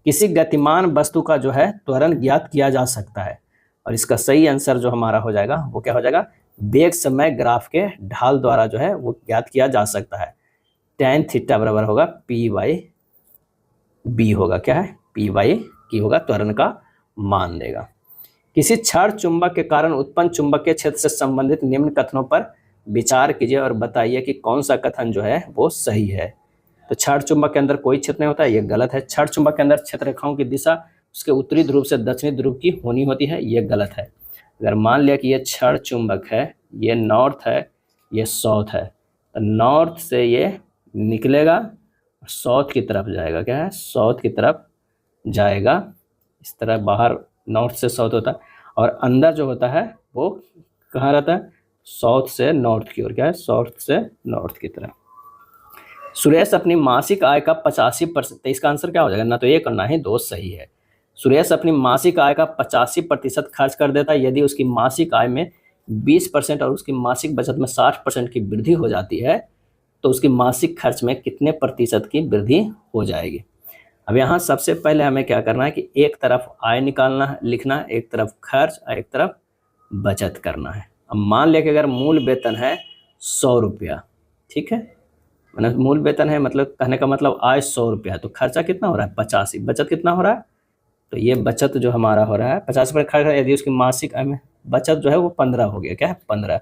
किसी गतिमान वस्तु का जो है त्वरण ज्ञात किया जा सकता है, और इसका सही आंसर जो हमारा हो जाएगा वो क्या हो जाएगा, वेग समय ग्राफ के ढाल द्वारा जो है वो ज्ञात किया जा सकता है। tan थीटा बराबर होगा P/B होगा, क्या है P/Q होगा, त्वरण का मान देगा। किसी क्षार चुंबक के कारण उत्पन्न चुंबकीय क्षेत्र से संबंधित निम्न कथनों पर विचार कीजिए और बताइए कि कौन सा कथन जो है वो सही है। तो क्षार चुंबक के अंदर कोई क्षेत्र नहीं होता है, ये गलत है। क्षार चुंबक के अंदर क्षेत्र रेखाओं की दिशा उसके उत्तरी ध्रुव से दक्षिणी ध्रुव की होनी होती है, ये गलत है। अगर मान लिया कि ये क्षार चुंबक है, ये नॉर्थ है, ये साउथ है, तो नॉर्थ से ये निकलेगा, साउथ की तरफ जाएगा, क्या है साउथ की तरफ जाएगा, इस तरह बाहर नॉर्थ से साउथ होता है, और अंदर जो होता है वो कहाँ रहता है, साउथ से नॉर्थ की ओर, क्या है साउथ से नॉर्थ की तरफ। सुरेश अपनी मासिक आय का 85%, तो इसका आंसर क्या हो जाएगा, ना तो एक और ना ही दो सही है। सुरेश अपनी मासिक आय का 85% खर्च कर देता है, यदि उसकी मासिक आय में 20% और उसकी मासिक बचत में 60% की वृद्धि हो जाती है, तो उसकी मासिक खर्च में कितने प्रतिशत की वृद्धि हो जाएगी। अब यहाँ सबसे पहले हमें क्या करना है कि एक तरफ आय निकालना है, लिखना है, एक तरफ खर्च और एक तरफ बचत करना है। अब मान लिया कि अगर मूल वेतन है 100 रुपया, ठीक है, मतलब मूल वेतन है, मतलब कहने का मतलब आय 100 रुपया, तो खर्चा कितना हो रहा है 85, बचत कितना हो रहा है, तो ये बचत जो हमारा हो रहा है 50% खर्च, यदि उसकी मासिक आय में बचत जो है वो 15 हो गया, क्या है 15।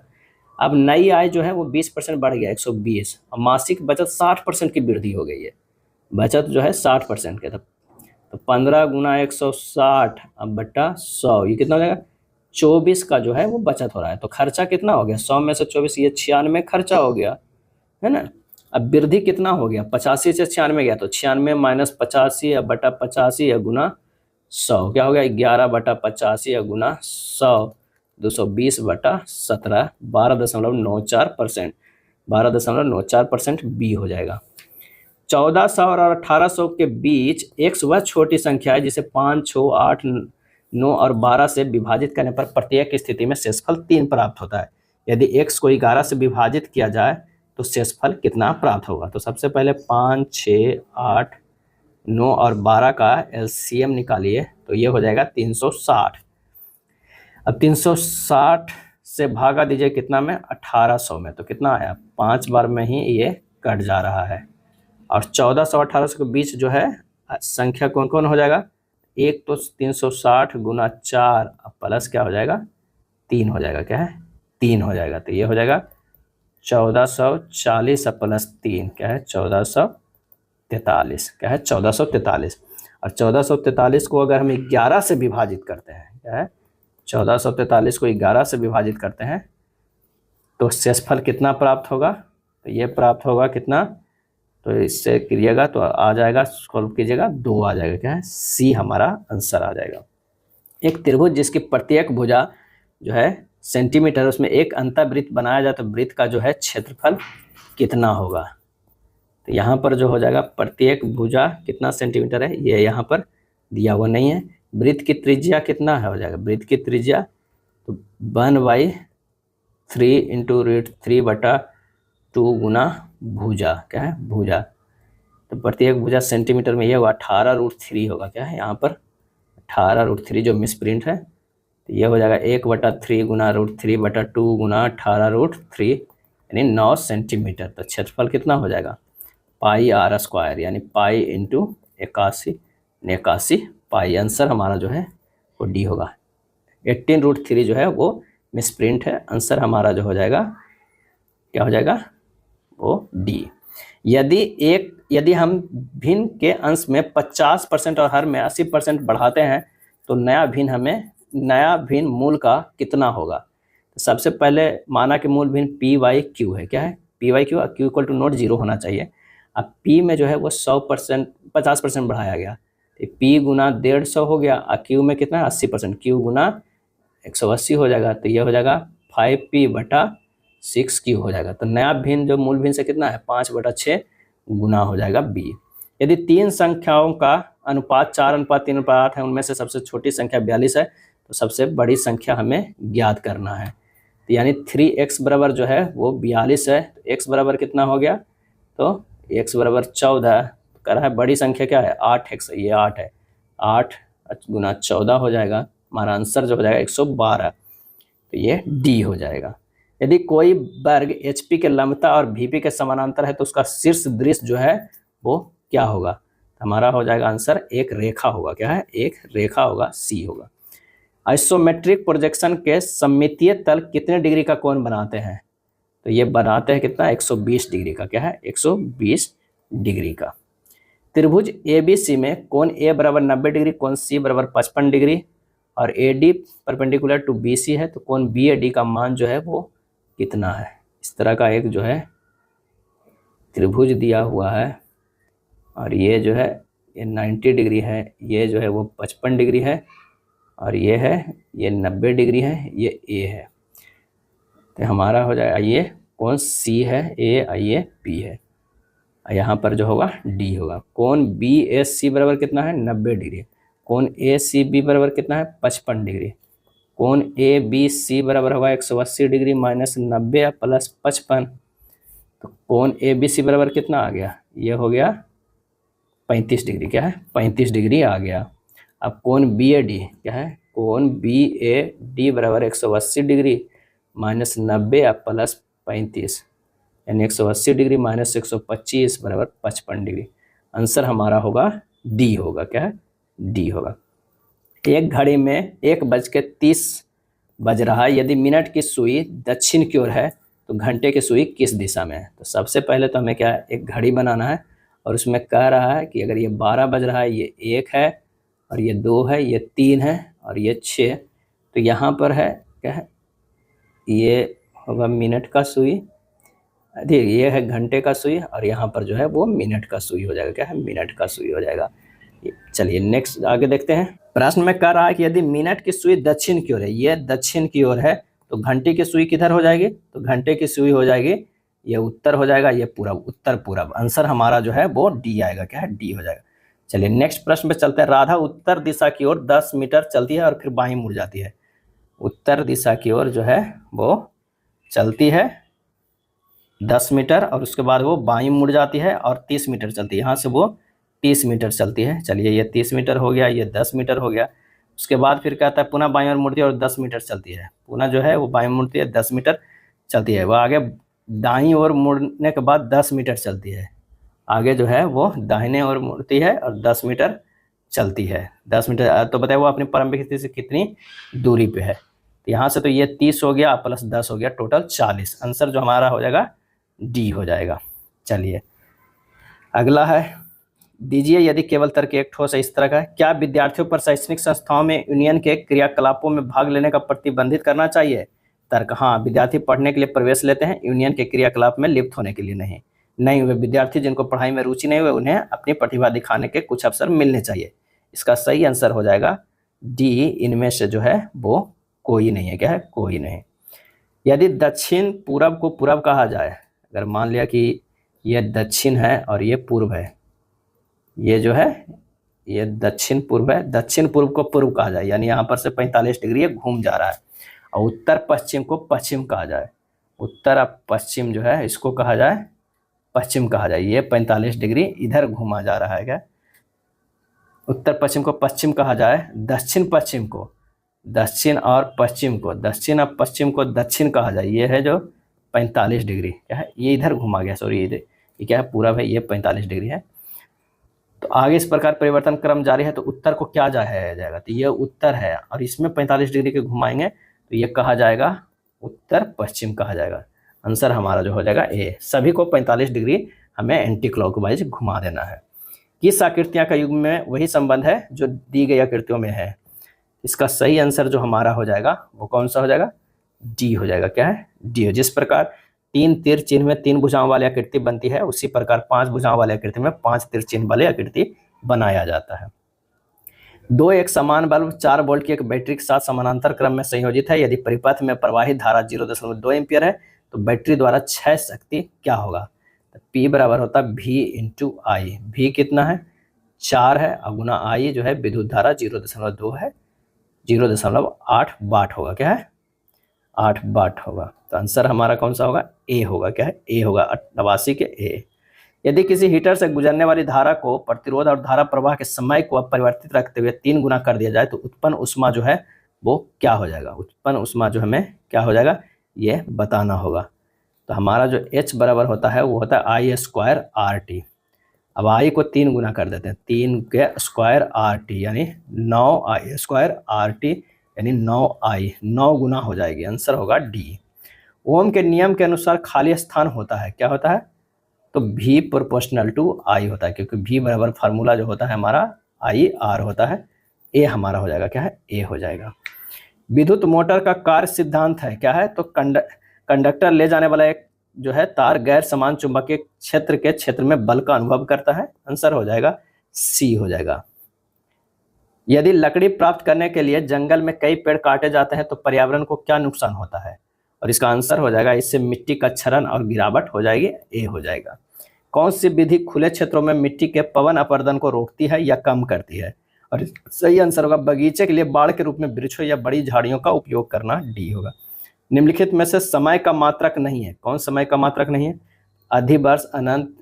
अब नई आय जो है वो 20% बढ़ गया 120, और मासिक बचत 60% की वृद्धि हो गई है, बचत जो है 60% के, तो 15 गुना 160 अब बट्टा 100, ये कितना हो जाएगा 24 का जो है वो बचत हो रहा है। तो खर्चा कितना हो गया 100 में से 24, ये 96 खर्चा हो गया, है ना। अब वृद्धि कितना हो गया 85 से 96 गया, तो 96 माइनस 85 या बटा 85 या गुना 100, क्या हो गया 11 बटा 85 या गुना 100, 220/17, 12.94%, 12.94% बी हो जाएगा। 1400 और 1800 के बीच x वह छोटी संख्या है जिसे 5, 6, 8, 9 और 12 से विभाजित करने पर प्रत्येक स्थिति में शेषफल 3 प्राप्त होता है। यदि x को 11 से विभाजित किया जाए तो शेषफल कितना प्राप्त होगा। तो सबसे पहले 5, 6, 8, 9 और 12 का एलसीएम निकालिए, तो ये हो जाएगा 360। अब 360 से भागा दीजिए कितना में, 1800 में, तो कितना आया, 5 बार में ही ये कट जा रहा है। और 1400 1800 के बीच जो है संख्या कौन कौन हो जाएगा, एक तो 360 गुना 4 प्लस क्या हो जाएगा, 3 हो जाएगा, क्या है 3 हो जाएगा। तो ये हो जाएगा 1440 प्लस 3 क्या है 1443, क्या है 1443। और 1443 को अगर हम 11 से विभाजित करते हैं, क्या है 1443 को 11 से विभाजित करते हैं तो शेषफल कितना प्राप्त होगा, तो ये प्राप्त होगा कितना, तो इससे करिएगा तो आ जाएगा, सॉल्व कीजिएगा 2 आ जाएगा, क्या है सी हमारा आंसर आ जाएगा। एक त्रिभुज जिसकी प्रत्येक भुजा जो है सेंटीमीटर, उसमें एक अंतःवृत्त बनाया जाए तो वृत्त का जो है क्षेत्रफल कितना होगा। तो यहाँ पर जो हो जाएगा प्रत्येक भुजा कितना सेंटीमीटर है, ये यहाँ पर दिया हुआ नहीं है। वृत्त की त्रिज्या कितना है, हो जाएगा वृत्त की त्रिज्या तो 1/3 इंटू √3/2 गुना भुजा, क्या है भुजा। तो प्रत्येक भुजा सेंटीमीटर में ये होगा 18√3 होगा, क्या है यहाँ पर 18√3 जो मिसप्रिंट है, तो ये हो जाएगा 1/3 गुना √3/2 गुना 18√3 यानी 9 सेंटीमीटर। तो क्षेत्रफल कितना हो जाएगा, πr² यानी पाई इंटू 81 पाई। आंसर हमारा जो है वो डी होगा। 18√3 जो है वो मिसप्रिंट है, आंसर हमारा जो हो जाएगा क्या हो जाएगा, वो डी। यदि हम भिन्न के अंश में 50% और हर में 80% बढ़ाते हैं तो नया भिन्न मूल का कितना होगा। तो सबसे पहले माना कि मूल भिन्न p/q है, क्या है p/q, q equal to not 0 होना चाहिए। अब p में जो है वो 50% बढ़ाया गया, तो p गुना 150 हो गया, और q में कितना है 80%, q गुना 180 हो जाएगा, तो ये हो जाएगा 5p/6q हो जाएगा। तो नया भिन्न जो मूल भिन्न से कितना है 5/6 गुना हो जाएगा b। यदि 3 संख्याओं का अनुपात 4:3:8 है, उनमें से सबसे छोटी संख्या 42 है, तो सबसे बड़ी संख्या हमें ज्ञात करना है। तो यानी 3x बराबर जो है वो 42 है, तो x बराबर कितना हो गया, तो x बराबर 14 कर रहा है, बड़ी संख्या क्या है 8x, ये 8 है, 8 गुना 14 हो जाएगा, हमारा आंसर जो हो जाएगा 112, तो ये डी हो जाएगा। यदि कोई वर्ग HP के लंबता और VP के समानांतर है तो उसका शीर्ष दृश्य जो है वो क्या होगा, हमारा हो जाएगा आंसर एक रेखा होगा, क्या है एक रेखा होगा, सी होगा। आइसोमेट्रिक प्रोजेक्शन के सममितीय तल कितने डिग्री का कोण बनाते हैं, तो ये बनाते हैं कितना 120 डिग्री का, क्या है 120 डिग्री का। त्रिभुज ABC में कोण A बराबर 90 डिग्री, कोण C बराबर 55 डिग्री और AD परपेंडिकुलर टू BC है, तो कोण BAD का मान जो है वो कितना है। इस तरह का एक जो है त्रिभुज दिया हुआ है और ये जो है ये 90 डिग्री है, ये जो है वो 55 डिग्री है और ये है ये 90 डिग्री है, ये A है। तो हमारा हो जाएगा ये कोण C है, ये B है, यहाँ पर जो होगा D होगा। कोण BAC बराबर कितना है 90 डिग्री, कोण ACB बराबर कितना है 55 डिग्री, कोण ABC बराबर होगा 180 डिग्री माइनस 90 प्लस 55, तो कोण ABC बराबर कितना आ गया, ये हो गया 35 डिग्री, क्या है 35 डिग्री आ गया। अब कोण BAD क्या है, कोण BAD बराबर 180 डिग्री माइनस 90 प्लस 35 यानी 180 डिग्री माइनस 125 बराबर 55 डिग्री। आंसर हमारा होगा डी होगा, क्या है डी होगा। एक घड़ी में 1:30 बज रहा है, यदि मिनट की सुई दक्षिण की ओर है तो घंटे की सुई किस दिशा में है। तो सबसे पहले तो हमें क्या है एक घड़ी बनाना है और उसमें कह रहा है कि अगर ये 12 बज रहा है, ये 1 है और ये 2 है, ये 3 है और ये 6, तो यहाँ पर है क्या है ये होगा मिनट का सुई, ये है घंटे का सुई और यहाँ पर जो है वो मिनट का सुई हो जाएगा, क्या है मिनट का सुई हो जाएगा। चलिए नेक्स्ट आगे देखते हैं। प्रश्न में कह रहा है कि यदि मिनट की सुई दक्षिण की ओर है, ये दक्षिण की ओर है, तो घंटे की सुई किधर हो जाएगी, तो घंटे की सुई हो जाएगी ये उत्तर हो जाएगा, ये पूरब, उत्तर पूरब। आंसर हमारा जो है वो डी आएगा, क्या है डी हो जाएगा। चलिए नेक्स्ट प्रश्न पे चलते हैं। राधा उत्तर दिशा की ओर 10 मीटर चलती है और फिर बाईं मुड़ जाती है। उत्तर दिशा की ओर जो है वो चलती है 10 मीटर और उसके बाद वो बाईं मुड़ जाती है और 30 मीटर चलती है, यहाँ से वो 30 मीटर चलती है। चलिए ये 30 मीटर हो गया, ये 10 मीटर हो गया। उसके बाद फिर कहता है पुनः बाईं ओर मुड़ती है और 10 मीटर चलती है। पुनः जो है वो बाईं ओर मुड़ती है, 10 मीटर चलती है। वह आगे दाईं ओर मुड़ने के बाद 10 मीटर चलती है। आगे जो है वो दाहिने ओर मुड़ती है और 10 मीटर चलती है। 10 मीटर तो बताइए वो अपनी प्रारंभिक स्थिति से कितनी दूरी पे है। तो यहाँ से तो ये 30 हो गया प्लस 10 हो गया, टोटल 40। आंसर जो हमारा हो जाएगा डी हो जाएगा। चलिए अगला है, दीजिए यदि केवल तर्क एक ठोस है इस तरह का है, क्या विद्यार्थियों पर शैक्षणिक संस्थाओं में यूनियन के क्रियाकलापों में भाग लेने का प्रतिबंधित करना चाहिए। तर्क, हाँ, विद्यार्थी पढ़ने के लिए प्रवेश लेते हैं, यूनियन के क्रियाकलाप में लिप्त होने के लिए नहीं। नहीं, वे विद्यार्थी जिनको पढ़ाई में रुचि नहीं हुए उन्हें अपनी प्रतिभा दिखाने के कुछ अवसर मिलने चाहिए। इसका सही आंसर हो जाएगा डी, इनमें से जो है वो कोई नहीं है। क्या है? कोई नहीं। यदि दक्षिण पूरब को पूरब कहा जाए, अगर मान लिया कि ये दक्षिण है और ये पूर्व है, ये जो है ये दक्षिण पूर्व है, दक्षिण पूर्व को पूर्व कहा जाए, यानी यहाँ पर से 45 डिग्री ये घूम जा रहा है। और उत्तर पश्चिम को पश्चिम कहा जाए, उत्तर और पश्चिम जो है इसको कहा जाए पश्चिम कहा जाए। ये 45 डिग्री इधर घूमा जा रहा है। क्या? उत्तर पश्चिम को पश्चिम कहा जाए, दक्षिण पश्चिम को दक्षिण और पश्चिम को दक्षिण और पश्चिम को दक्षिण कहा जाए। ये है जो 45 डिग्री, क्या है, ये इधर घुमा गया, सॉरी ये क्या है, पूरब है, ये 45 डिग्री है। तो आगे इस प्रकार परिवर्तन क्रम जारी है तो उत्तर को क्या जाएगा, तो ये उत्तर है और इसमें 45 डिग्री के घुमाएंगे तो ये कहा जाएगा उत्तर पश्चिम कहा जाएगा। आंसर हमारा जो हो जाएगा ए। सभी को 45 डिग्री हमें एंटी क्लॉकवाइज घुमा देना है। किस आकृतियां का युग में वही संबंध है जो दी गई आकृतियों में है। इसका सही आंसर जो हमारा हो जाएगा वो कौन सा हो जाएगा, डी हो जाएगा। क्या है? डी हो। जिस प्रकार 3 तीर चिन्ह में 3 भुजाओं वाली आकृति बनती है उसी प्रकार 5 भुजाओं वाली आकृति में 5 तीर चिन्ह वाली आकृति बनाया जाता है। 2 एक समान बल्ब 4 वोल्ट की एक बैटरी के साथ समानांतर क्रम में संयोजित है। यदि परिपथ में प्रवाहित धारा 0.2 एम्पियर है तो बैटरी द्वारा क्षय शक्ति क्या होगा। तो P बराबर होता है V इंटू आई। V कितना है? 4 है और गुना I जो है विद्युत धारा 0.2 है, 0.8 वाट होगा। क्या है? 8 वाट होगा। तो आंसर हमारा कौन सा होगा? ए होगा। क्या है? ए होगा, 88 के ए। यदि किसी हीटर से गुजरने वाली धारा को प्रतिरोध और धारा प्रवाह के समय को अपरिवर्तित रखते हुए 3 गुना कर दिया जाए तो उत्पन्न ऊष्मा जो है वो क्या हो जाएगा। उत्पन्न ऊष्मा जो हमें क्या हो जाएगा ये बताना होगा। तो हमारा जो H बराबर होता है वो होता है आई स्क्वायर आर टी। अब आई को 3 गुना कर देते हैं, 3 के स्क्वायर आर टी यानी 9 आई स्क्वायर आर टी यानी 9 आई, 9 गुना हो जाएगी। आंसर होगा डी। ओम के नियम के अनुसार खाली स्थान होता है, क्या होता है, तो V प्रोपोर्शनल टू I होता है, क्योंकि V बराबर फार्मूला जो होता है हमारा आई आर होता है। ए हमारा हो जाएगा। क्या है? ए हो जाएगा। विद्युत मोटर का कार्य सिद्धांत है, क्या है, तो कंडक्टर ले जाने वाला एक जो है तार गैर समान चुंबकीय क्षेत्र के क्षेत्र में बल का अनुभव करता है। आंसर हो जाएगा सी हो जाएगा। यदि लकड़ी प्राप्त करने के लिए जंगल में कई पेड़ काटे जाते हैं तो पर्यावरण को क्या नुकसान होता है, और इसका आंसर हो जाएगा इससे मिट्टी का क्षरण और गिरावट हो जाएगी। ए हो जाएगा। कौन सी विधि खुले क्षेत्रों में मिट्टी के पवन अपरदन को रोकती है या कम करती है, और सही आंसर होगा बगीचे के लिए बाड़ के रूप में वृक्षों या बड़ी झाड़ियों का उपयोग करना। डी होगा। निम्नलिखित में से समय का मात्रक नहीं है, कौन समय का मात्रक नहीं है, अधिवर्ष, अनंत,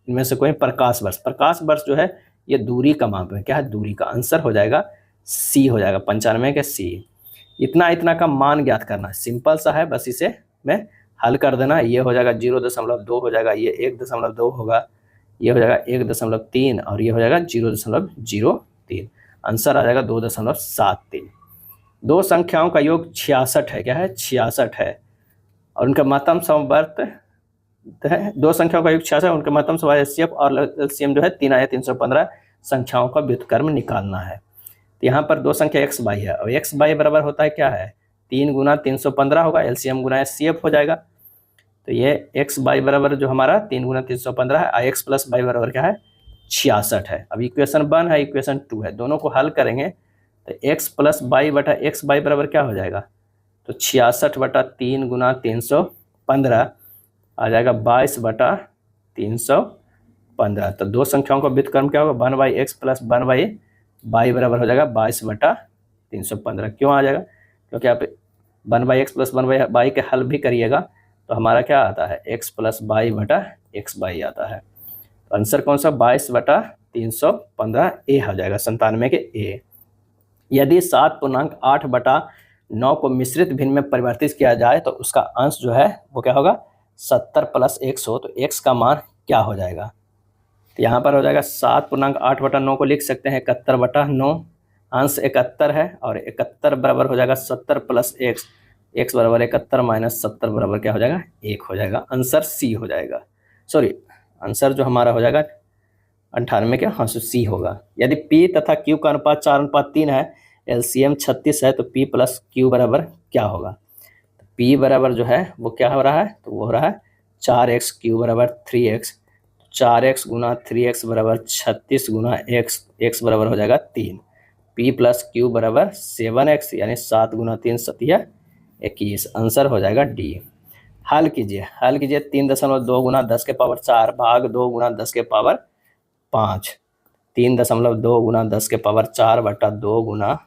इनमें से कोई प्रकाश वर्ष। प्रकाश वर्ष जो है ये दूरी का माप है। क्या है? दूरी का। आंसर हो जाएगा सी हो जाएगा, 95 के सी। इतना का मान ज्ञात करना, सिंपल सा है, बस इसे में हल कर देना। ये हो जाएगा 0.2 हो जाएगा, ये 1.2 होगा, ये हो जाएगा 1.3 और ये हो जाएगा 0.03। आंसर आ जाएगा 2.73। दो संख्याओं का योग 66 है। क्या है? 66 है और उनका महत्तम समवर्त है। दो संख्याओं का योग 66, उनके महत्तम समवर्त एचसीएफ और एलसीएम जो है 3 आया 315 संख्याओं का व्युत्क्रम निकालना है। तो यहाँ पर दो संख्या एक्स बाई है और एक्स बाई बराबर होता है क्या है, 3 गुना 315 होगा, एलसीएम गुना एचसीएफ हो जाएगा। तो ये एक्स बाई बराबर जो हमारा 3 गुना 315 है, एक्स प्लस बाई बराबर क्या है 66 है। अब इक्वेशन 1 है, इक्वेशन 2 है, दोनों को हल करेंगे तो एक्स प्लस बाई बटा एक्स बाई बराबर क्या हो जाएगा, तो 66 बटा 3 गुना 315 आ जाएगा 22 बटा 315। तो दो संख्याओं का व्युत्क्रम क्या होगा 1/x प्लस 1/y बराबर हो जाएगा 22 बटा 315। क्यों आ जाएगा, क्योंकि आप 1/x प्लस 1/y के हल भी करिएगा तो हमारा क्या आता है x प्लस बाई बटा एक्स बाई आता है। तो आंसर कौन सा 22 बटा 315 ए हो जाएगा, 97 के ए। यदि 7.8/9 को मिश्रित भिन्न में परिवर्तित किया जाए तो उसका अंश जो है वो क्या होगा, 70 + x हो, तो x का मान क्या हो जाएगा। तो यहाँ पर हो जाएगा 7.8/9 को लिख सकते हैं 71/9, अंश 71 है, और 71 बराबर हो जाएगा 70 + x, x बराबर 71 - 70 बराबर क्या हो जाएगा, 1 हो जाएगा। आंसर सी हो जाएगा। सॉरी, आंसर जो हमारा हो जाएगा 98 क्या, हाँ सी होगा। यदि P तथा Q का अनुपात 4:3 है, LCM 36 है, तो P + Q बराबर क्या होगा। P बराबर जो है वो क्या हो रहा है, तो वो हो रहा है 4x, Q बराबर 3x, 4x × 3x बराबर 36 × x, x बराबर हो जाएगा 3। P + Q बराबर 7x, यानी 7 × 3 = 21। आंसर हो जाएगा डी। हल कीजिए 3.2 × 10⁴ भाग 2 × 10⁵ 5, 3.2 × 10⁴ बटा 2 ×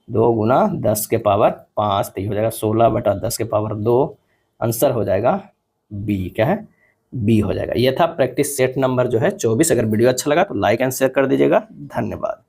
10⁵ तो ये हो जाएगा 16/10⁴। आंसर हो जाएगा बी। क्या है, बी हो जाएगा। ये था प्रैक्टिस सेट नंबर जो है 24। अगर वीडियो अच्छा लगा तो लाइक एंड शेयर कर दीजिएगा। धन्यवाद।